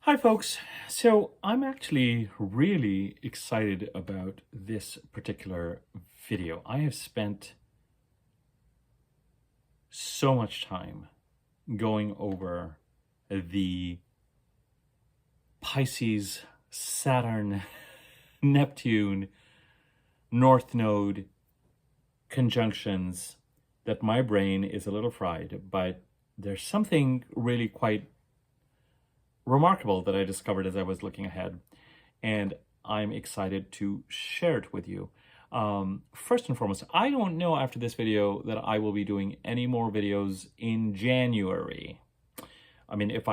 Hi, folks. So I'm actually really excited about this particular video. I have spent so much time going over the Pisces, Saturn, Neptune, North Node conjunctions that my brain is a little fried, but there's something really quite remarkable that I discovered as I was looking ahead, and I'm excited to share it with you. First and foremost, I don't know after this video that I will be doing any more videos in January. I mean, if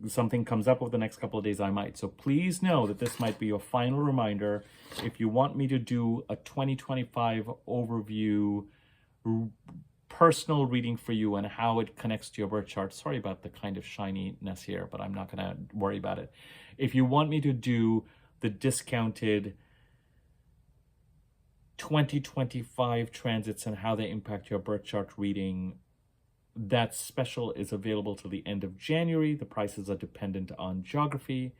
something comes up over the next couple of days, I might. So please know that this might be your final reminder. If you want me to do a 2025 overview personal reading for you and how it connects to your birth chart. Sorry about the kind of shininess here, but I'm not going to worry about it. If you want me to do the discounted 2025 transits and how they impact your birth chart reading, that special is available till the end of January. The prices are dependent on geography.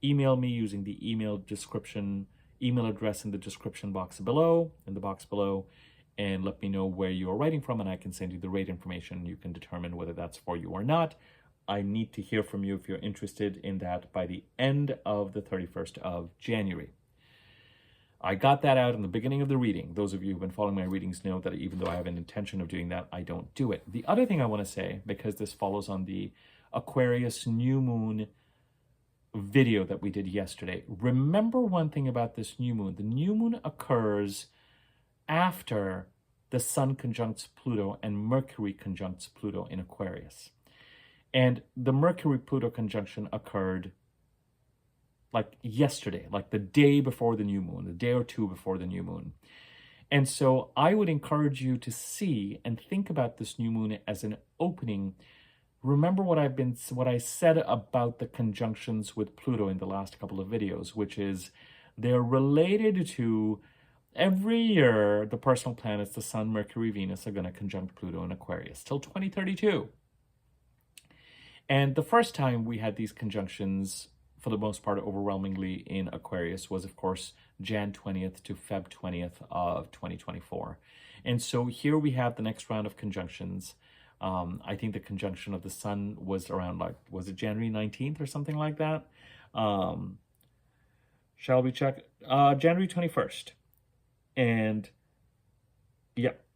Email me using the email address in the description box below, and let me know where you are writing from, and I can send you the rate information. You can determine whether that's for you or not. I need to hear from you if you're interested in that by the end of the 31st of January. I got that out in the beginning of the reading. Those of you who've been following my readings know that even though I have an intention of doing that, I don't do it. The other thing I want to say, because this follows on the Aquarius new moon video that we did yesterday, remember one thing about this new moon. The new moon occurs after the Sun conjuncts Pluto and Mercury conjuncts Pluto in Aquarius. And the Mercury-Pluto conjunction occurred like yesterday, like the day before the new moon, a day or two before the new moon. And so I would encourage you to see and think about this new moon as an opening. Remember what I said about the conjunctions with Pluto in the last couple of videos, which is they're related to every year, the personal planets, the Sun, Mercury, Venus, are going to conjunct Pluto in Aquarius till 2032. And the first time we had these conjunctions, for the most part, overwhelmingly in Aquarius, was, of course, Jan 20th to Feb 20th of 2024. And so here we have the next round of conjunctions. I think the conjunction of the Sun was around, was it January 19th or something like that? Shall we check? January 21st. And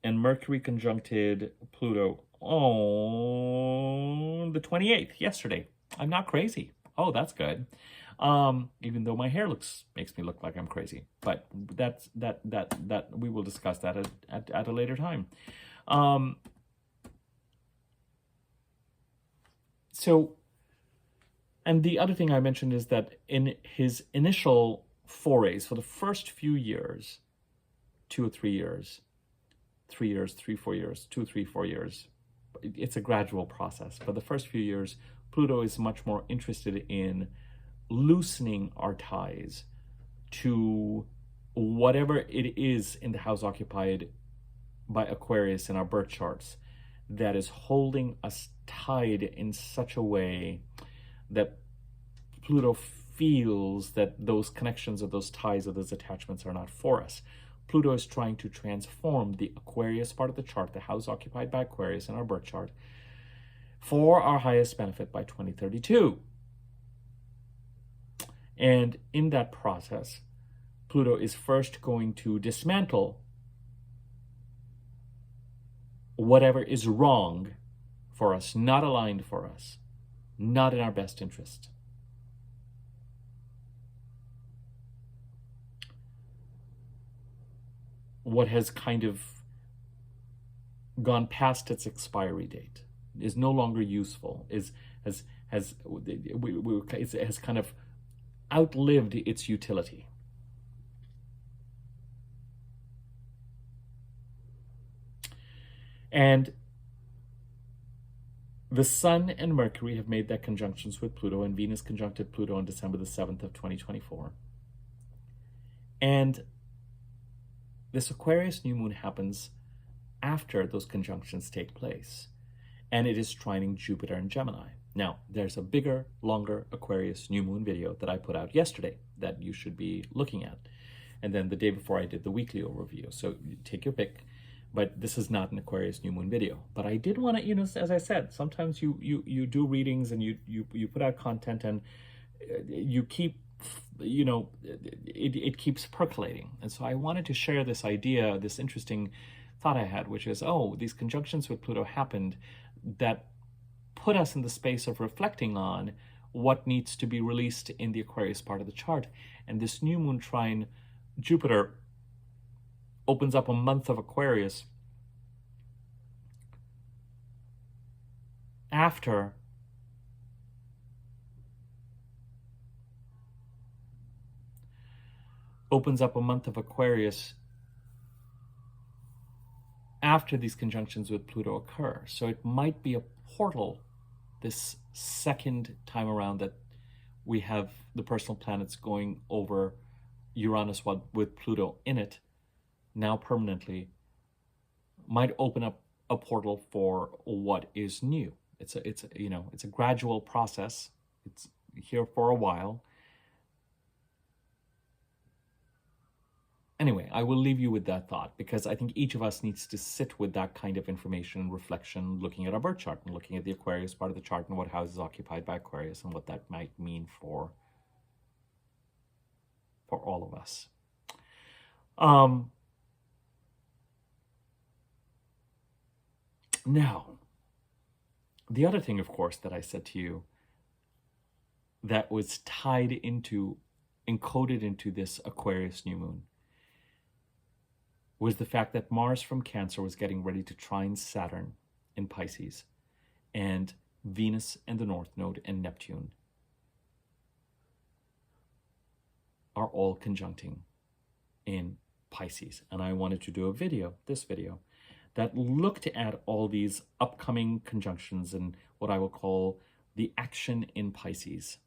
Mercury conjuncted Pluto on the 28th, yesterday. I'm not crazy. Oh, that's good. Even though my hair makes me look like I'm crazy, but that we will discuss that at a later time. And the other thing I mentioned is that in his initial forays for the first few years, 2 or 3 years, 3 years, 3, 4 years, 2, 3, 4 years. It's a gradual process. But the first few years, Pluto is much more interested in loosening our ties to whatever it is in the house occupied by Aquarius in our birth charts that is holding us tied in such a way that Pluto feels that those connections or those ties or those attachments are not for us. Pluto is trying to transform the Aquarius part of the chart, the house occupied by Aquarius in our birth chart, for our highest benefit by 2032. And in that process, Pluto is first going to dismantle whatever is wrong for us, not aligned for us, not in our best interest. What has kind of gone past its expiry date, is no longer useful, has kind of outlived its utility. And the Sun and Mercury have made their conjunctions with Pluto, and Venus conjuncted Pluto on December the 7th of 2024. And this Aquarius new moon happens after those conjunctions take place, and it is trining Jupiter and Gemini. Now, there's a bigger, longer Aquarius new moon video that I put out yesterday that you should be looking at. And then the day before I did the weekly overview. So take your pick. But this is not an Aquarius new moon video. But I did want to, you know, as I said, sometimes you do readings and you put out content and you keep, you know, it keeps percolating. And so I wanted to share this idea, this interesting thought I had, which is, oh, these conjunctions with Pluto happened that put us in the space of reflecting on what needs to be released in the Aquarius part of the chart. And this new moon trine Jupiter opens up a month of Aquarius after these conjunctions with Pluto occur. So it might be a portal this second time around that we have the personal planets going over Uranus with Pluto in it now permanently, might open up a portal for what is new. It's a gradual process. It's here for a while. Anyway, I will leave you with that thought because I think each of us needs to sit with that kind of information and reflection, looking at our birth chart and looking at the Aquarius part of the chart and what house is occupied by Aquarius and what that might mean for all of us. Now, the other thing, of course, that I said to you that was encoded into this Aquarius new moon was the fact that Mars from Cancer was getting ready to trine Saturn in Pisces, and Venus and the North Node and Neptune are all conjuncting in Pisces. And I wanted to do this video, that looked at all these upcoming conjunctions and what I will call the action in Pisces.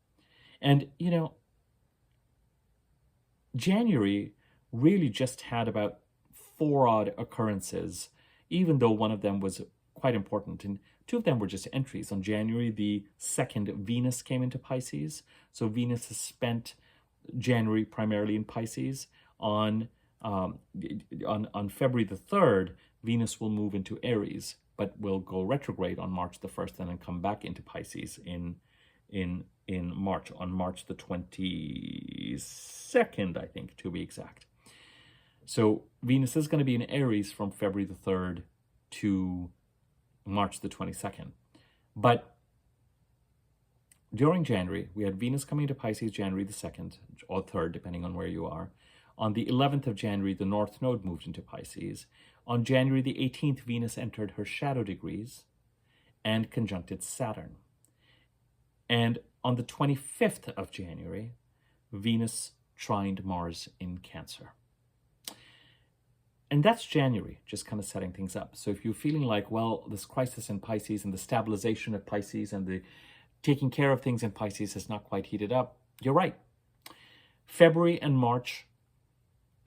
And, you know, January really just had about 4 odd occurrences, even though one of them was quite important. And 2 of them were just entries. On January the 2nd, Venus came into Pisces. So Venus has spent January primarily in Pisces. On February the 3rd, Venus will move into Aries, but will go retrograde on March the 1st and then come back into Pisces in March, on March the 22nd, I think, to be exact. So Venus is going to be in Aries from February the 3rd to March the 22nd. But during January, we had Venus coming to Pisces January the 2nd or 3rd, depending on where you are. On the 11th of January, the North Node moved into Pisces. On January the 18th, Venus entered her shadow degrees and conjuncted Saturn. And on the 25th of January, Venus trined Mars in Cancer. And that's January, just kind of setting things up. So if you're feeling like, well, this crisis in Pisces and the stabilization of Pisces and the taking care of things in Pisces has not quite heated up, you're right. February and March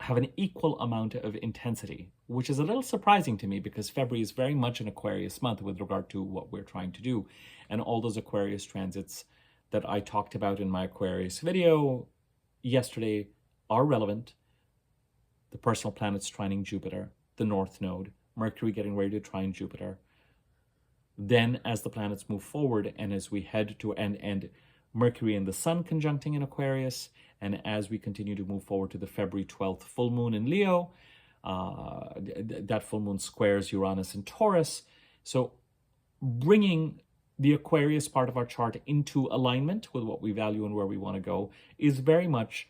have an equal amount of intensity, which is a little surprising to me because February is very much an Aquarius month with regard to what we're trying to do. And all those Aquarius transits that I talked about in my Aquarius video yesterday are relevant. The personal planets trining Jupiter, the North Node, Mercury getting ready to trine Jupiter. Then as the planets move forward and as we head to and Mercury and the Sun conjuncting in Aquarius, and as we continue to move forward to the February 12th full moon in Leo, that full moon squares Uranus and Taurus. So bringing the Aquarius part of our chart into alignment with what we value and where we want to go is very much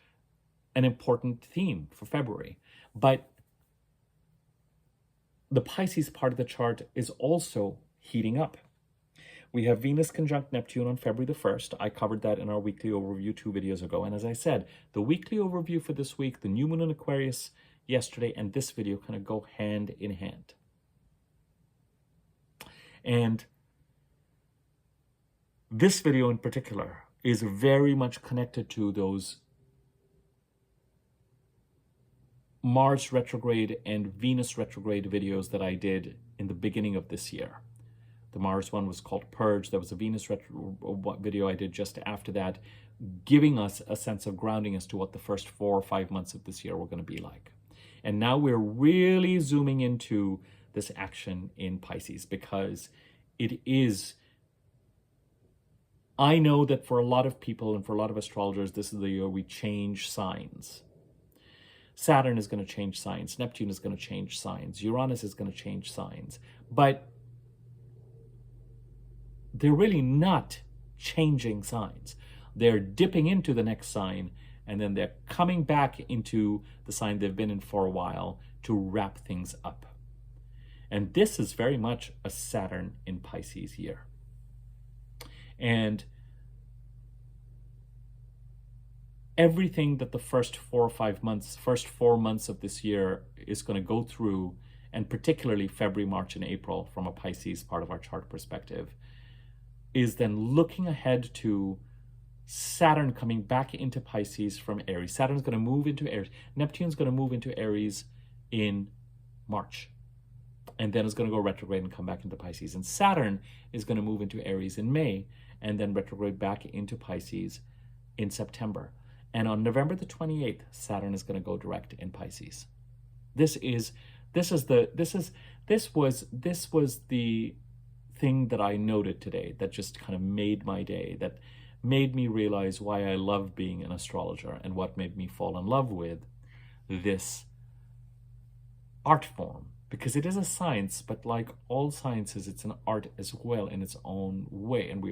an important theme for February. But the Pisces part of the chart is also heating up. We have Venus conjunct Neptune on February the 1st. I covered that in our weekly overview 2 videos ago. And as I said, the weekly overview for this week, the new moon in Aquarius yesterday, and this video kind of go hand in hand. And this video in particular is very much connected to those Mars retrograde and Venus retrograde videos that I did in the beginning of this year, The Mars one was called Purge. There was a Venus video I did just after that, giving us a sense of grounding as to what the first 4 or 5 months of this year were going to be like. And now we're really zooming into this action in Pisces, because it is, I know that for a lot of people and for a lot of astrologers, this is the year we change signs. Saturn is going to change signs. Neptune is going to change signs. Uranus is going to change signs. But they're really not changing signs. They're dipping into the next sign, and then they're coming back into the sign they've been in for a while to wrap things up. And this is very much a Saturn in Pisces year. And everything that the first 4 months of this year is going to go through, and particularly February, March, and April from a Pisces part of our chart perspective, is then looking ahead to Saturn coming back into Pisces from Aries. Saturn's going to move into Aries. Neptune's going to move into Aries in March, and then it's going to go retrograde and come back into Pisces. And Saturn is going to move into Aries in May, and then retrograde back into Pisces in September. And on November the 28th, Saturn is going to go direct in Pisces. This was the thing that I noted today that just kind of made my day, that made me realize why I love being an astrologer, and what made me fall in love with this art form. Because it is a science, but like all sciences, it's an art as well in its own way. And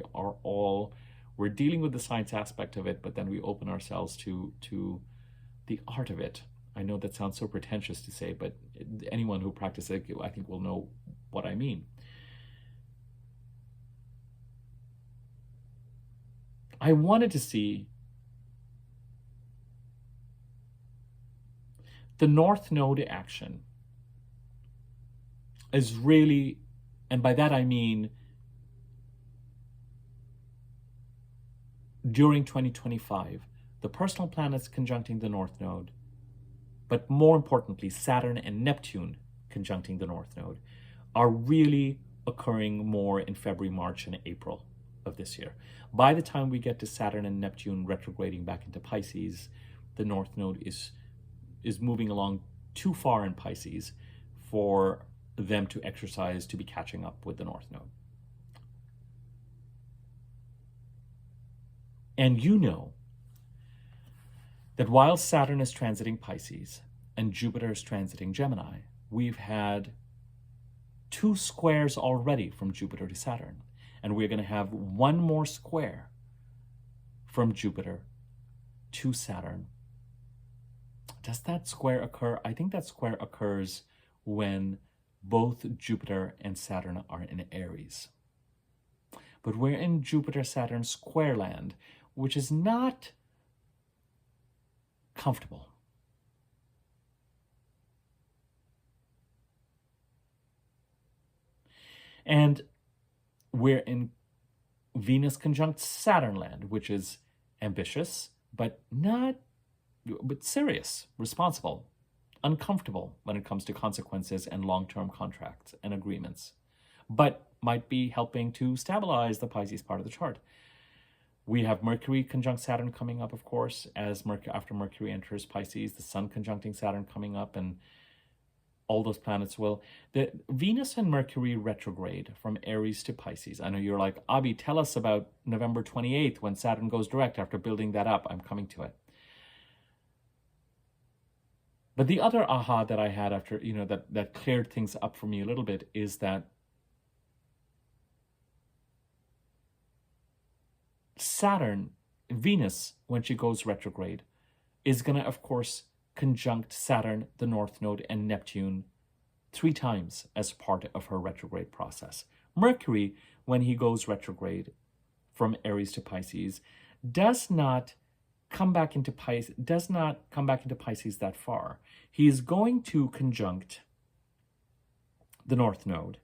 we're dealing with the science aspect of it, but then we open ourselves to the art of it. I know that sounds so pretentious to say, but anyone who practices it, I think, will know what I mean. I wanted to see the North Node action is really, and by that I mean during 2025, the personal planets conjuncting the North Node, but more importantly, Saturn and Neptune conjuncting the North Node, are really occurring more in February, March, and April of this year. By the time we get to Saturn and Neptune retrograding back into Pisces, the North Node is moving along too far in Pisces for them to exercise to be catching up with the North Node. And you know that while Saturn is transiting Pisces and Jupiter is transiting Gemini, we've had 2 squares already from Jupiter to Saturn. And we're going to have 1 more square from Jupiter to Saturn. Does that square occur? I think that square occurs when both Jupiter and Saturn are in Aries. But we're in Jupiter-Saturn square land, which is not comfortable. And we're in Venus conjunct Saturn land, which is ambitious, but serious, responsible, uncomfortable when it comes to consequences and long-term contracts and agreements, but might be helping to stabilize the Pisces part of the chart. We have Mercury conjunct Saturn coming up, of course, after Mercury enters Pisces, the Sun conjuncting Saturn coming up, and all those planets will. The Venus and Mercury retrograde from Aries to Pisces. I know you're like, Abhi, tell us about November 28th when Saturn goes direct after building that up. I'm coming to it. But the other aha that I had after, that cleared things up for me a little bit is that Venus, when she goes retrograde, is going to, of course, conjunct Saturn, the North Node, and Neptune 3 times as part of her retrograde process. Mercury, when he goes retrograde from Aries to Pisces, does not come back into Pisces that far. He is going to conjunct the North Node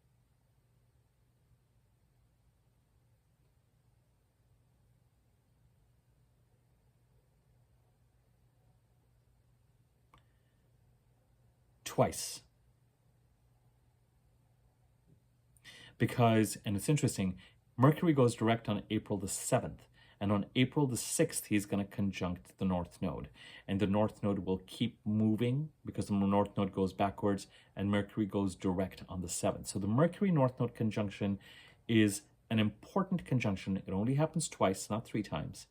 twice. because, and it's interesting, Mercury goes direct on April the 7th. And on April the 6th, he's going to conjunct the North Node. And the North Node will keep moving because the North Node goes backwards and Mercury goes direct on the 7th. So the Mercury North Node conjunction is an important conjunction. It only happens twice, not 3 times,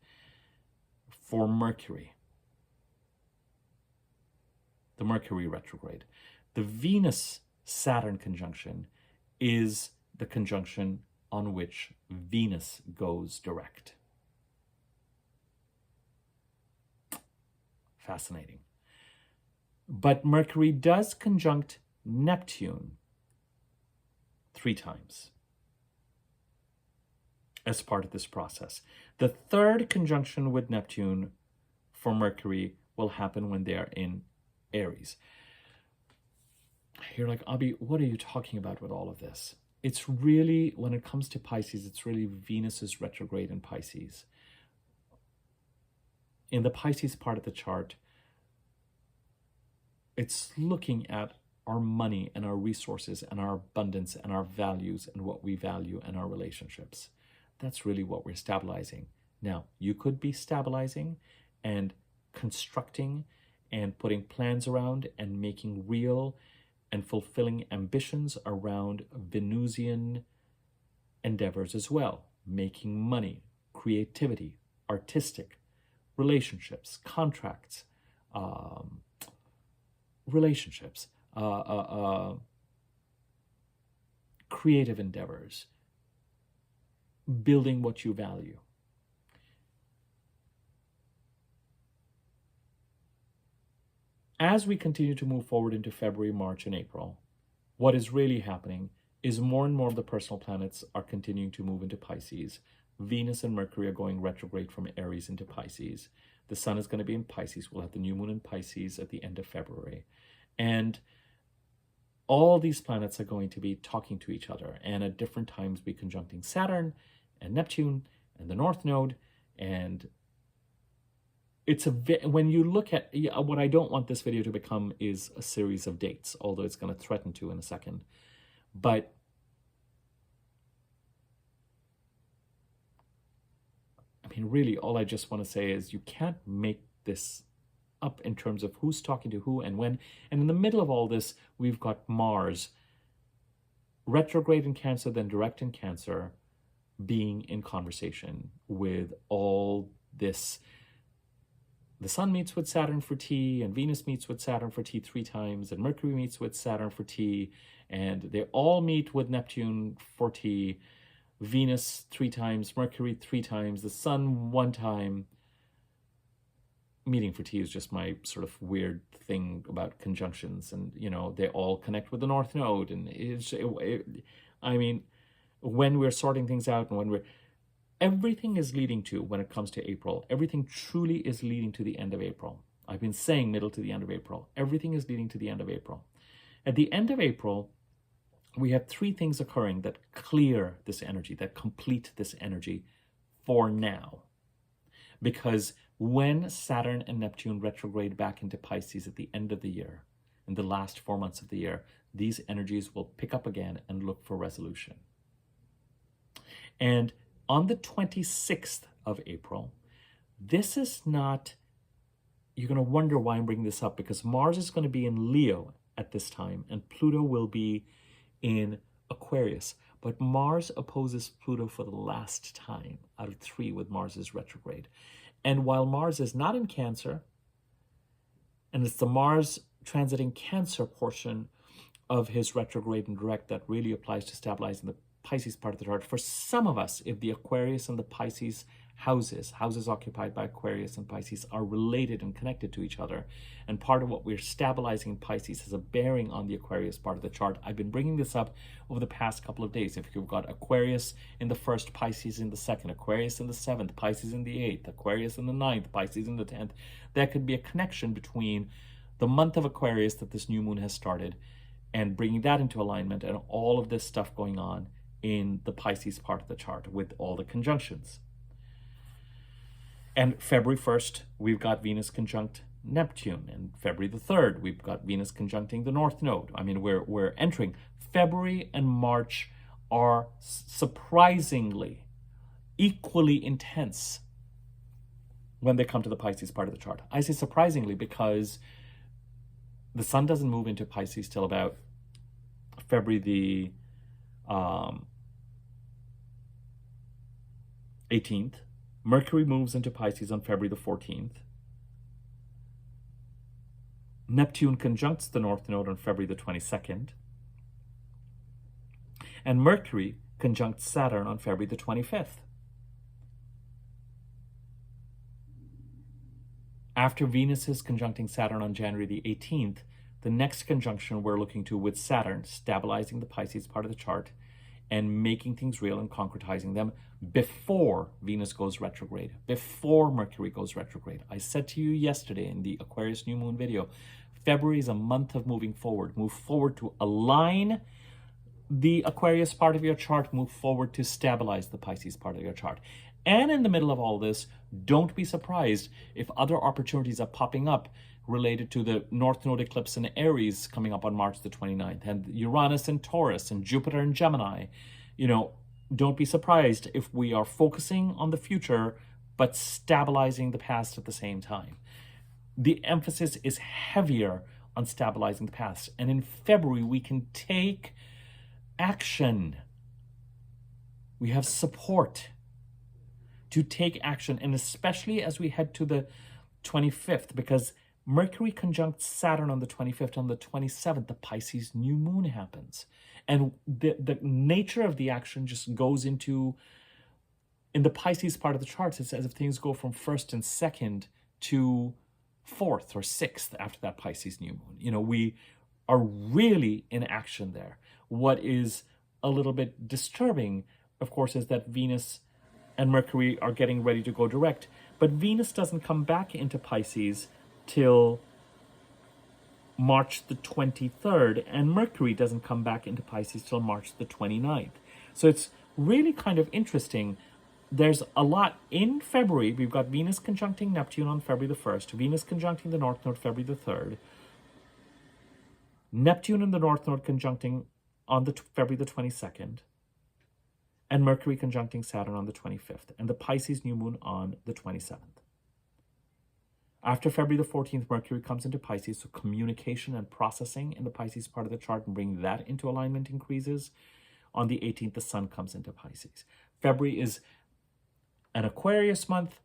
for Mercury. The Mercury retrograde. The Venus-Saturn conjunction is the conjunction on which Venus goes direct. Fascinating. But Mercury does conjunct Neptune 3 times as part of this process. The third conjunction with Neptune for Mercury will happen when they are in Aries. You're like, Abhi, what are you talking about with all of this? It's really, when it comes to Pisces, it's really Venus's retrograde in Pisces. In the Pisces part of the chart, it's looking at our money and our resources and our abundance and our values and what we value and our relationships. That's really what we're stabilizing. Now, you could be stabilizing and constructing and putting plans around and making real and fulfilling ambitions around Venusian endeavors as well. Making money, creativity, artistic, relationships, contracts, creative endeavors, building what you value. As we continue to move forward into February, March, and April, what is really happening is more and more of the personal planets are continuing to move into Pisces. Venus and Mercury are going retrograde from Aries into Pisces. The Sun is going to be in Pisces. We'll have the new moon in Pisces at the end of February. And all these planets are going to be talking to each other and at different times be conjuncting Saturn and Neptune and the North Node. And it's when you look at, what I don't want this video to become is a series of dates, although it's going to threaten to in a second. But I mean, really, all I just want to say is you can't make this up in terms of who's talking to who and when. And in the middle of all this, we've got Mars retrograde in Cancer, then direct in Cancer, being in conversation with all this. The Sun meets with Saturn for tea, and Venus meets with Saturn for tea 3 times, and Mercury meets with Saturn for tea, and they all meet with Neptune for tea. Venus 3 times, Mercury 3 times, the Sun 1 time. Meeting for tea is just my sort of weird thing about conjunctions, and they all connect with the North Node, and I mean, when we're sorting things out and when everything is leading to, when it comes to April, everything truly is leading to the end of April. I've been saying middle to the end of April. Everything is leading to the end of April. At the end of April, we have 3 things occurring that clear this energy, that complete this energy for now. Because when Saturn and Neptune retrograde back into Pisces at the end of the year, in the last 4 months of the year, these energies will pick up again and look for resolution. And on the 26th of April, this is not, you're going to wonder why I'm bringing this up, because Mars is going to be in Leo at this time, and Pluto will be in Aquarius. But Mars opposes Pluto for the last time out of 3 with Mars's retrograde. And while Mars is not in Cancer, and it's the Mars transiting Cancer portion of his retrograde and direct that really applies to stabilizing the Pisces part of the chart. For some of us, if the Aquarius and the Pisces houses occupied by Aquarius and Pisces are related and connected to each other, and part of what we're stabilizing in Pisces has a bearing on the Aquarius part of the chart. I've been bringing this up over the past couple of days. If you've got Aquarius in the 1st, Pisces in the 2nd, Aquarius in the 7th, Pisces in the 8th, Aquarius in the 9th, Pisces in the 10th, there could be a connection between the month of Aquarius that this new moon has started and bringing that into alignment, and all of this stuff going on in the Pisces part of the chart with all the conjunctions. And February 1st, we've got Venus conjunct Neptune. And February the 3rd, we've got Venus conjuncting the North Node. I mean, we're entering. February and March are surprisingly equally intense when they come to the Pisces part of the chart. I say surprisingly because the sun doesn't move into Pisces till about February the 18th. Mercury moves into Pisces on February the 14th. Neptune conjuncts the North Node on February the 22nd. And Mercury conjuncts Saturn on February the 25th. After Venus is conjuncting Saturn on January the 18th, the next conjunction we're looking to with Saturn, stabilizing the Pisces part of the chart and making things real and concretizing them before Venus goes retrograde, before Mercury goes retrograde. I said to you yesterday in the Aquarius New Moon video, February is a month of moving forward. Move forward to align the Aquarius part of your chart, move forward to stabilize the Pisces part of your chart. And in the middle of all this, don't be surprised if other opportunities are popping up related to the North Node eclipse in Aries coming up on March the 29th, and Uranus in Taurus, and Jupiter in Gemini. You know, don't be surprised if we are focusing on the future, but stabilizing the past at the same time. The emphasis is heavier on stabilizing the past. And in February, we can take action. We have support to take action, and especially as we head to the 25th, because Mercury conjuncts Saturn on the 25th. On the 27th, the Pisces new moon happens. And the nature of the action just goes into, in the Pisces part of the chart, it's as if things go from first and second to fourth or sixth after that Pisces new moon. You know, we are really in action there. What is a little bit disturbing, of course, is that Venus and Mercury are getting ready to go direct. But Venus doesn't come back into Pisces till March the 23rd, and Mercury doesn't come back into Pisces till March the 29th. So it's really kind of interesting. There's a lot in February. We've got Venus conjuncting Neptune on February the 1st, Venus conjuncting the North Node February the 3rd, Neptune and the North Node conjuncting on the February the 22nd, and Mercury conjuncting Saturn on the 25th, and the Pisces new moon on the 27th. After February the 14th, Mercury comes into Pisces, so communication and processing in the Pisces part of the chart and bring that into alignment increases. On the 18th, the Sun comes into Pisces. February is an Aquarius month,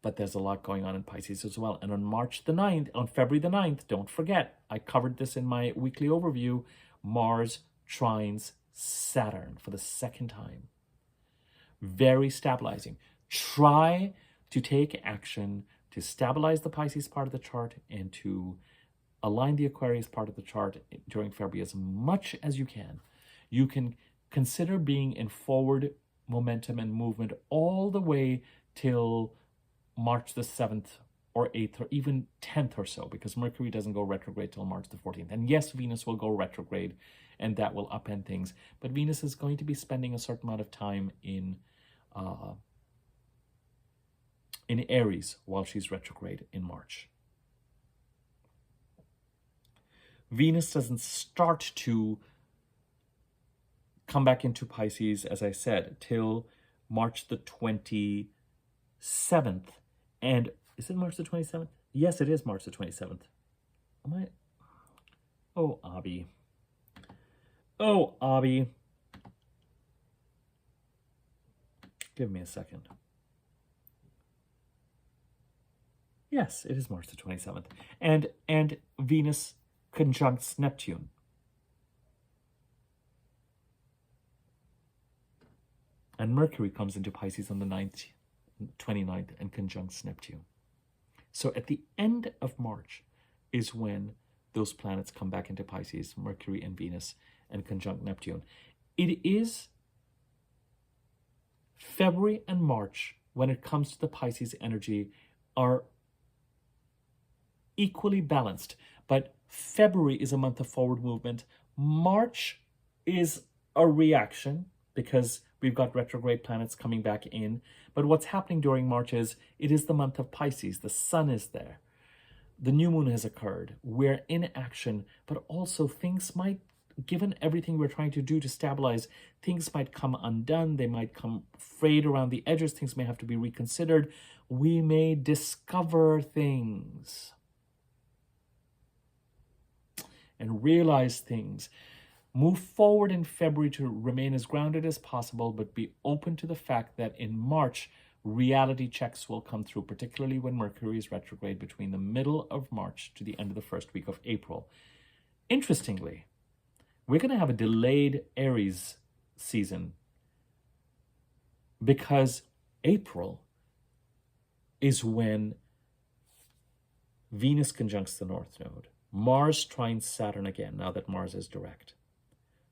but there's a lot going on in Pisces as well. And on February the 9th, don't forget, I covered this in my weekly overview, Mars trines Saturn for the second time. Very stabilizing. Try to take action to stabilize the Pisces part of the chart and to align the Aquarius part of the chart during February as much as you can. You can consider being in forward momentum and movement all the way till March the 7th or 8th or even 10th or so, because Mercury doesn't go retrograde till March the 14th. And yes, Venus will go retrograde, and that will upend things. But Venus is going to be spending a certain amount of time in Aries while she's retrograde in March. Venus doesn't start to come back into Pisces, as I said, till March the 27th. And is it March the 27th? Yes, it is March the 27th. Am I? Oh, Abby. Oh, Abby. Give me a second. Yes, it is March the 27th. And Venus conjuncts Neptune. And Mercury comes into Pisces on the 29th and conjuncts Neptune. So at the end of March is when those planets come back into Pisces, Mercury and Venus, and conjunct Neptune. It is February and March, when it comes to the Pisces energy, are equally balanced. But February is a month of forward movement. March is a reaction because we've got retrograde planets coming back in. But what's happening during March is it is the month of Pisces. The sun is there. The new moon has occurred. We're in action, but also things might given everything we're trying to do to stabilize, things might come undone. They might come frayed around the edges. Things may have to be reconsidered. We may discover things and realize things. Move forward in February to remain as grounded as possible, but be open to the fact that in March, reality checks will come through, particularly when Mercury is retrograde between the middle of March to the end of the first week of April. Interestingly, we're going to have a delayed Aries season because April is when Venus conjuncts the North Node. Mars trines Saturn again, now that Mars is direct.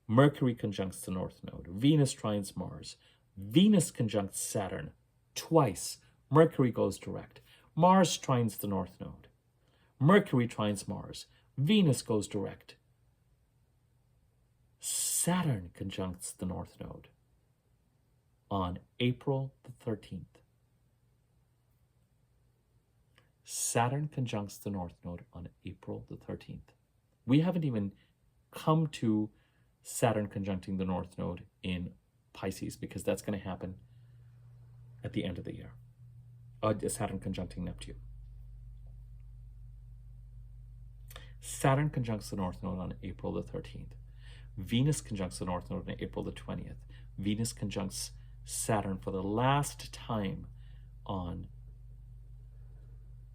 Mercury conjuncts the North Node. Venus trines Mars. Venus conjuncts Saturn twice. Mercury goes direct. Mars trines the North Node. Mercury trines Mars. Venus goes direct. Saturn conjuncts the North Node on April the 13th. Saturn conjuncts the North Node on April the 13th. We haven't even come to Saturn conjuncting the North Node in Pisces because that's going to happen at the end of the year. Saturn conjuncting Neptune. Saturn conjuncts the North Node on April the 13th. Venus conjuncts the North Node on April the 20th. Venus conjuncts Saturn for the last time on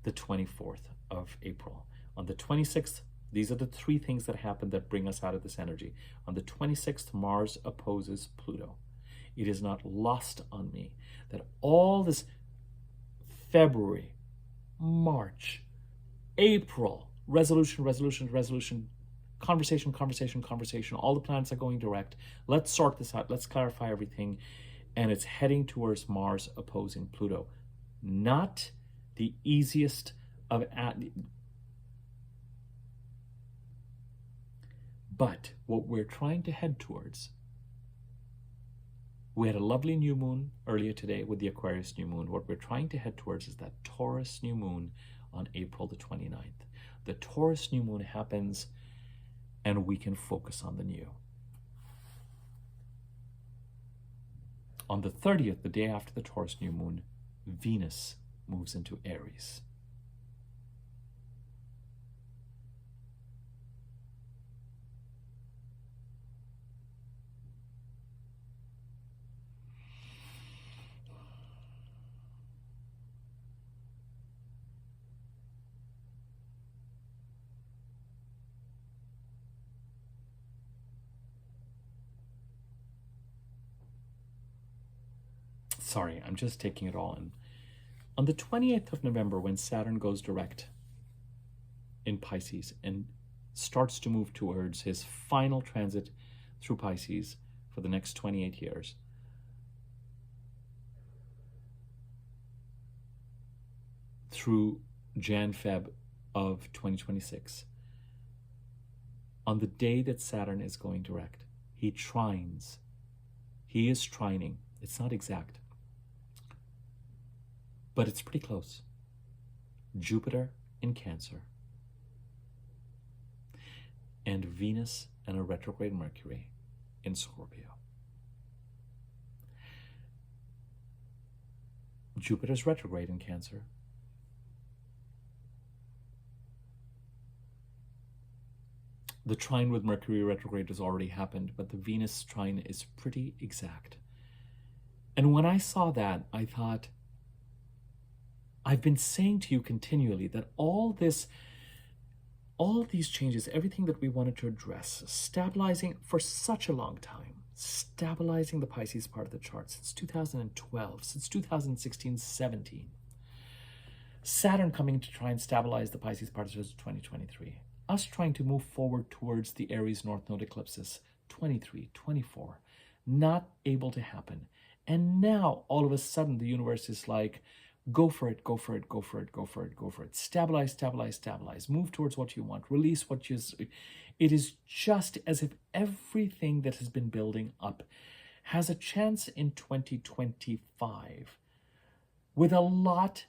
the 24th of April. On the 26th, these are the three things that happen that bring us out of this energy. On the 26th, Mars opposes Pluto. It is not lost on me that all this February, March, April, resolution, conversation, all the planets are going direct. Let's sort this out. Let's clarify everything. And it's heading towards Mars opposing Pluto. Not the easiest of... But what we're trying to head towards, we had a lovely new moon earlier today with the Aquarius new moon. What we're trying to head towards is that Taurus new moon on April the 29th. The Taurus new moon happens and we can focus on the new. On the 30th, the day after the Taurus new moon, Venus moves into Aries. Sorry, I'm just taking it all in. On the 28th of November, when Saturn goes direct in Pisces and starts to move towards his final transit through Pisces for the next 28 years, through Jan-Feb of 2026, on the day that Saturn is going direct, he trines. He is trining. It's not exact, but it's pretty close. Jupiter in Cancer and Venus and a retrograde Mercury in Scorpio. Jupiter's retrograde in Cancer. The trine with Mercury retrograde has already happened, but the Venus trine is pretty exact. And when I saw that, I thought, I've been saying to you continually that all these changes, everything that we wanted to address, stabilizing for such a long time, stabilizing the Pisces part of the chart since 2012, since 2016-17, Saturn coming to try and stabilize the Pisces part of 2023, us trying to move forward towards the Aries North Node eclipses, 23, 24, not able to happen. And now, all of a sudden, the universe is like, go for it, go for it, go for it, go for it, go for it. Stabilize, stabilize, stabilize. Move towards what you want. Release what you... It is just as if everything that has been building up has a chance in 2025, with a lot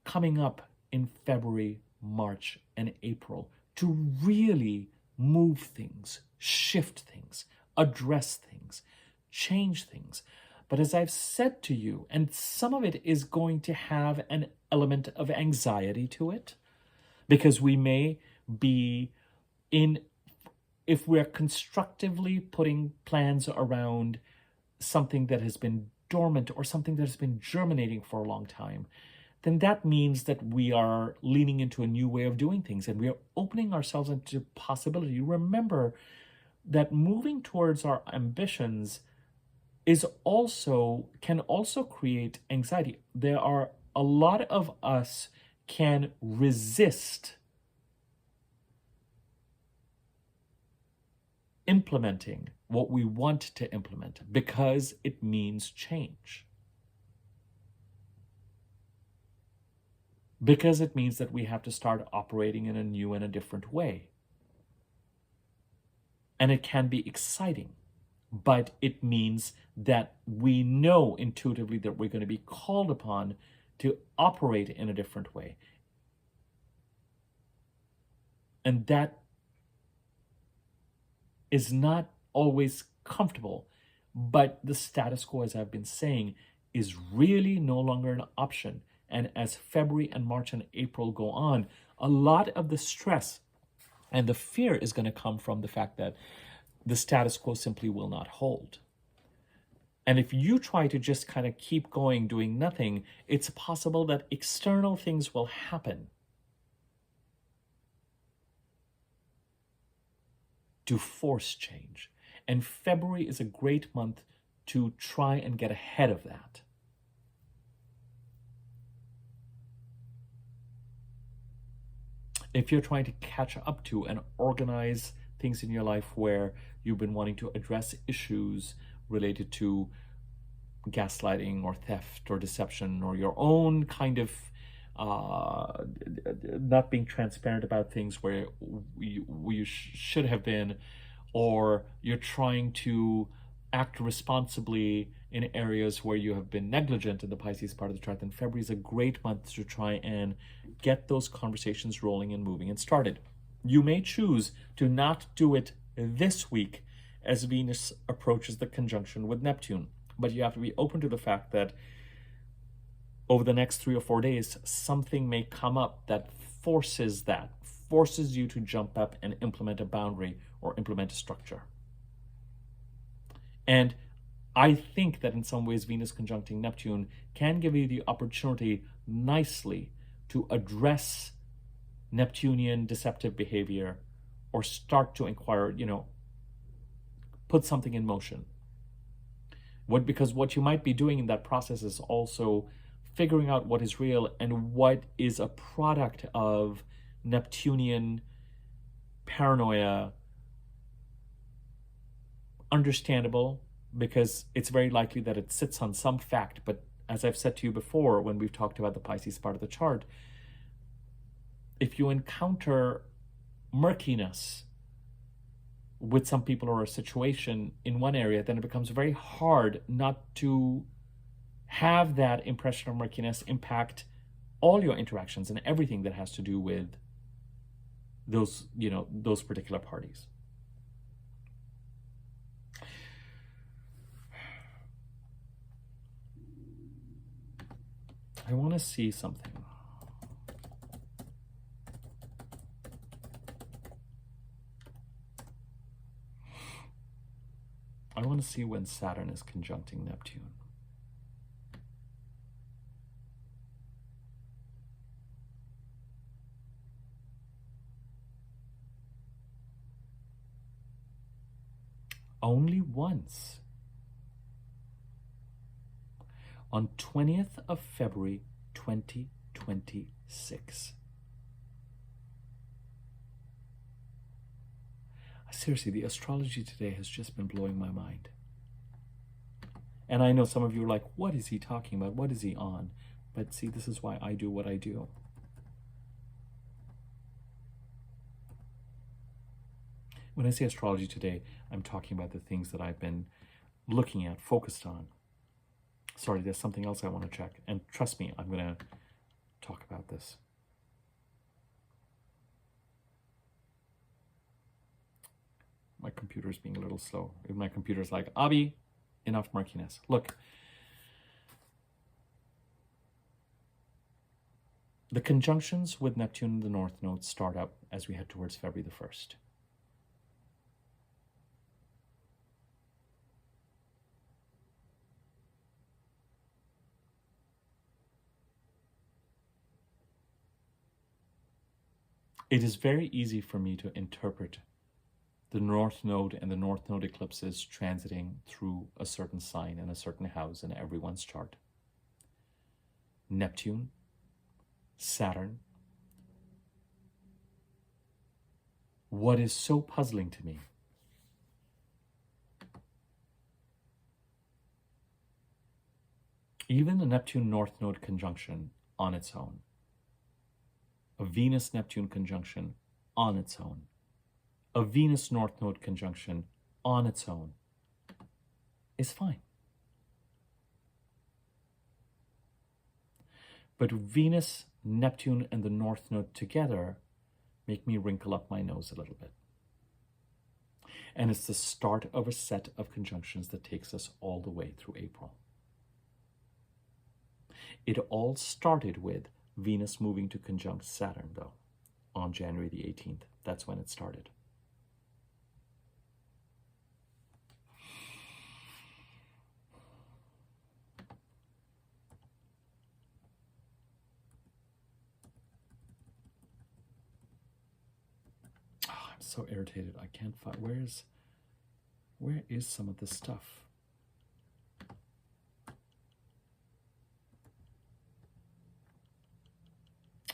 coming up in February, March, and April to really move things, shift things, address things, change things. But as I've said to you, and some of it is going to have an element of anxiety to it, because we may be if we're constructively putting plans around something that has been dormant or something that has been germinating for a long time, then that means that we are leaning into a new way of doing things and we are opening ourselves into possibility. Remember that moving towards our ambitions can also create anxiety. There are a lot of us can resist implementing what we want to implement because it means change. Because it means that we have to start operating in a new and a different way. And it can be exciting, but it means that we know intuitively that we're going to be called upon to operate in a different way. And that is not always comfortable, but the status quo, as I've been saying, is really no longer an option. And as February and March and April go on, a lot of the stress and the fear is going to come from the fact that the status quo simply will not hold. And if you try to just kind of keep going, doing nothing, it's possible that external things will happen to force change. And February is a great month to try and get ahead of that. If you're trying to catch up to and organize things in your life where you've been wanting to address issues related to gaslighting or theft or deception or your own kind of not being transparent about things where you should have been, or you're trying to act responsibly in areas where you have been negligent in the Pisces part of the chart, then February is a great month to try and get those conversations rolling and moving and started. You may choose to not do it this week as Venus approaches the conjunction with Neptune, but you have to be open to the fact that over the next 3 or 4 days, something may come up that forces you to jump up and implement a boundary or implement a structure. And I think that in some ways, Venus conjuncting Neptune can give you the opportunity nicely to address Neptunian deceptive behavior or start to inquire, put something in motion. Because what you might be doing in that process is also figuring out what is real and what is a product of Neptunian paranoia. Understandable, because it's very likely that it sits on some fact. But as I've said to you before, when we've talked about the Pisces part of the chart, if you encounter murkiness with some people or a situation in one area, then it becomes very hard not to have that impression of murkiness impact all your interactions and everything that has to do with those particular parties. I want to see something. I want to see when Saturn is conjuncting Neptune. Only once. On 20th of February, 2026. Seriously, the astrology today has just been blowing my mind. And I know some of you are like, what is he talking about? What is he on? But see, this is why I do what I do. When I say astrology today, I'm talking about the things that I've been looking at, focused on. Sorry, there's something else I want to check. And trust me, I'm going to talk about this. my computer's being a little slow. My computer's like, Abby, enough murkiness. Look, the conjunctions with Neptune in the North Node start up as we head towards February the 1st. It is very easy for me to interpret the North Node and the North Node eclipses transiting through a certain sign and a certain house in everyone's chart. Neptune, Saturn. What is so puzzling to me even a Neptune North Node conjunction on its own, a Venus-Neptune conjunction on its own, a Venus-North Node conjunction on its own is fine. But Venus, Neptune, and the North Node together make me wrinkle up my nose a little bit. And it's the start of a set of conjunctions that takes us all the way through April. It all started with Venus moving to conjunct Saturn, though, on January the 18th. That's when it started. Oh, I'm so irritated. I can't find, where is some of this stuff?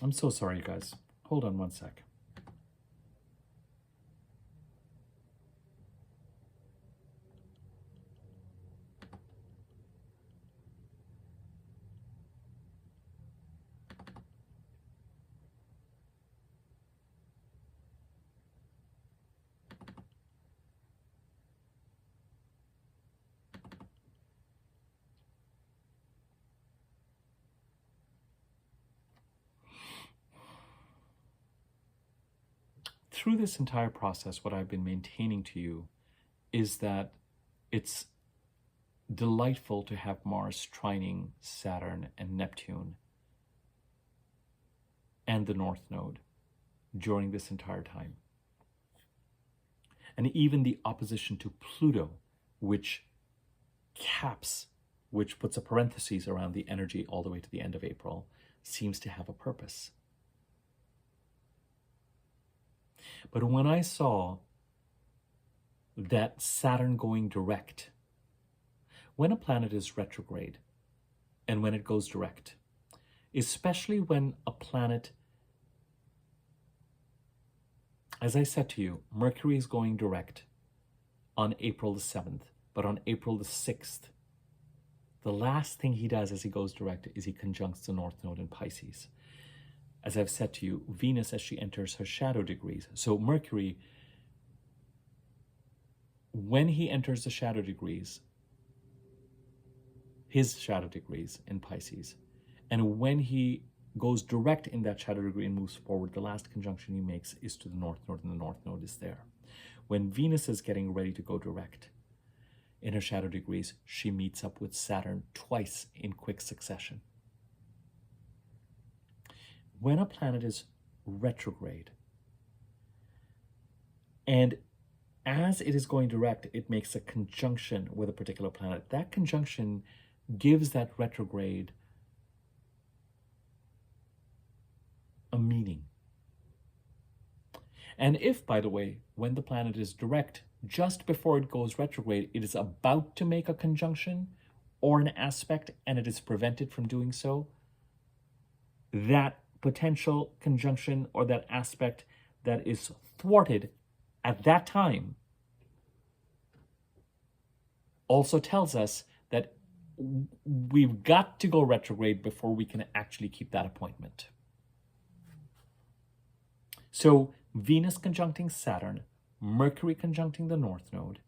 I'm so sorry, you guys. Hold on one sec. Through this entire process, what I've been maintaining to you is that it's delightful to have Mars trining Saturn and Neptune and the North Node during this entire time. And even the opposition to Pluto, which puts a parenthesis around the energy all the way to the end of April, seems to have a purpose. But when I saw that Saturn going direct, when a planet is retrograde and when it goes direct, especially when a planet, as I said to you, Mercury is going direct on April the 7th, but on April the 6th, the last thing he does as he goes direct is he conjuncts the North Node in Pisces. As I've said to you, Venus as she enters her shadow degrees. So Mercury, when he enters the shadow degrees, his shadow degrees in Pisces, and when he goes direct in that shadow degree and moves forward, the last conjunction he makes is to the North Node, and the North Node is there. When Venus is getting ready to go direct in her shadow degrees, she meets up with Saturn twice in quick succession. When a planet is retrograde, and as it is going direct, it makes a conjunction with a particular planet. That conjunction gives that retrograde a meaning. And if, by the way, when the planet is direct, just before it goes retrograde, it is about to make a conjunction or an aspect, and it is prevented from doing so, that potential conjunction or that aspect that is thwarted at that time also tells us that we've got to go retrograde before we can actually keep that appointment. So Venus conjuncting Saturn, Mercury conjuncting the North Node,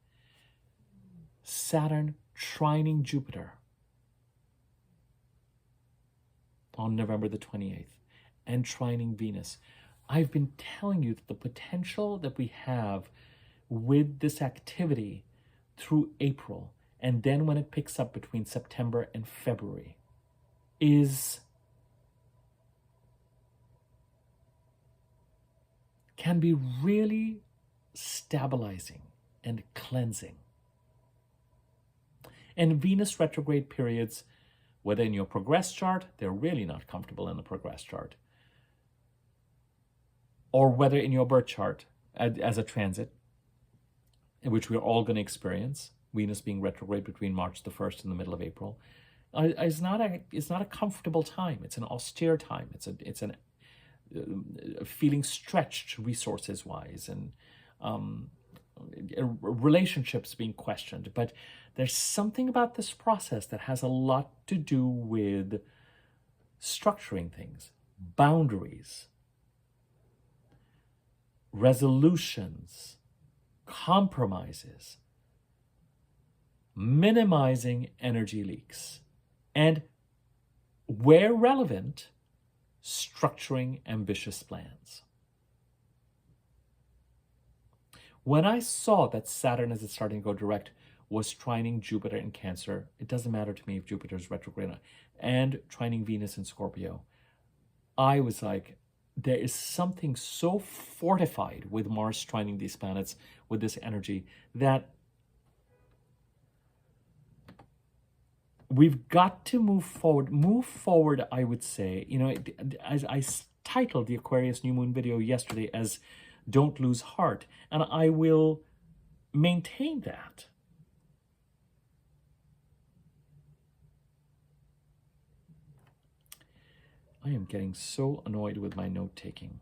Saturn trining Jupiter on November the 28th, and trining Venus. I've been telling you that the potential that we have with this activity through April, and then when it picks up between September and February, can be really stabilizing and cleansing. And Venus retrograde periods, whether in your progress chart, they're really not comfortable in the progress chart, or whether in your birth chart as a transit, in which we're all going to experience, Venus being retrograde between March the 1st and the middle of April, is not a comfortable time. It's an austere time. It's an feeling stretched resources wise, and relationships being questioned. But there's something about this process that has a lot to do with structuring things, boundaries, resolutions, compromises, minimizing energy leaks, and where relevant, structuring ambitious plans. When I saw that Saturn, as it's starting to go direct, was trining Jupiter in Cancer, it doesn't matter to me if Jupiter is retrograde, and trining Venus in Scorpio, I was like, there is something so fortified with Mars trining these planets with this energy that we've got to move forward. Move forward, I would say. You know, as I titled the Aquarius New Moon video yesterday as Don't Lose Heart, and I will maintain that. I am getting so annoyed with my note-taking.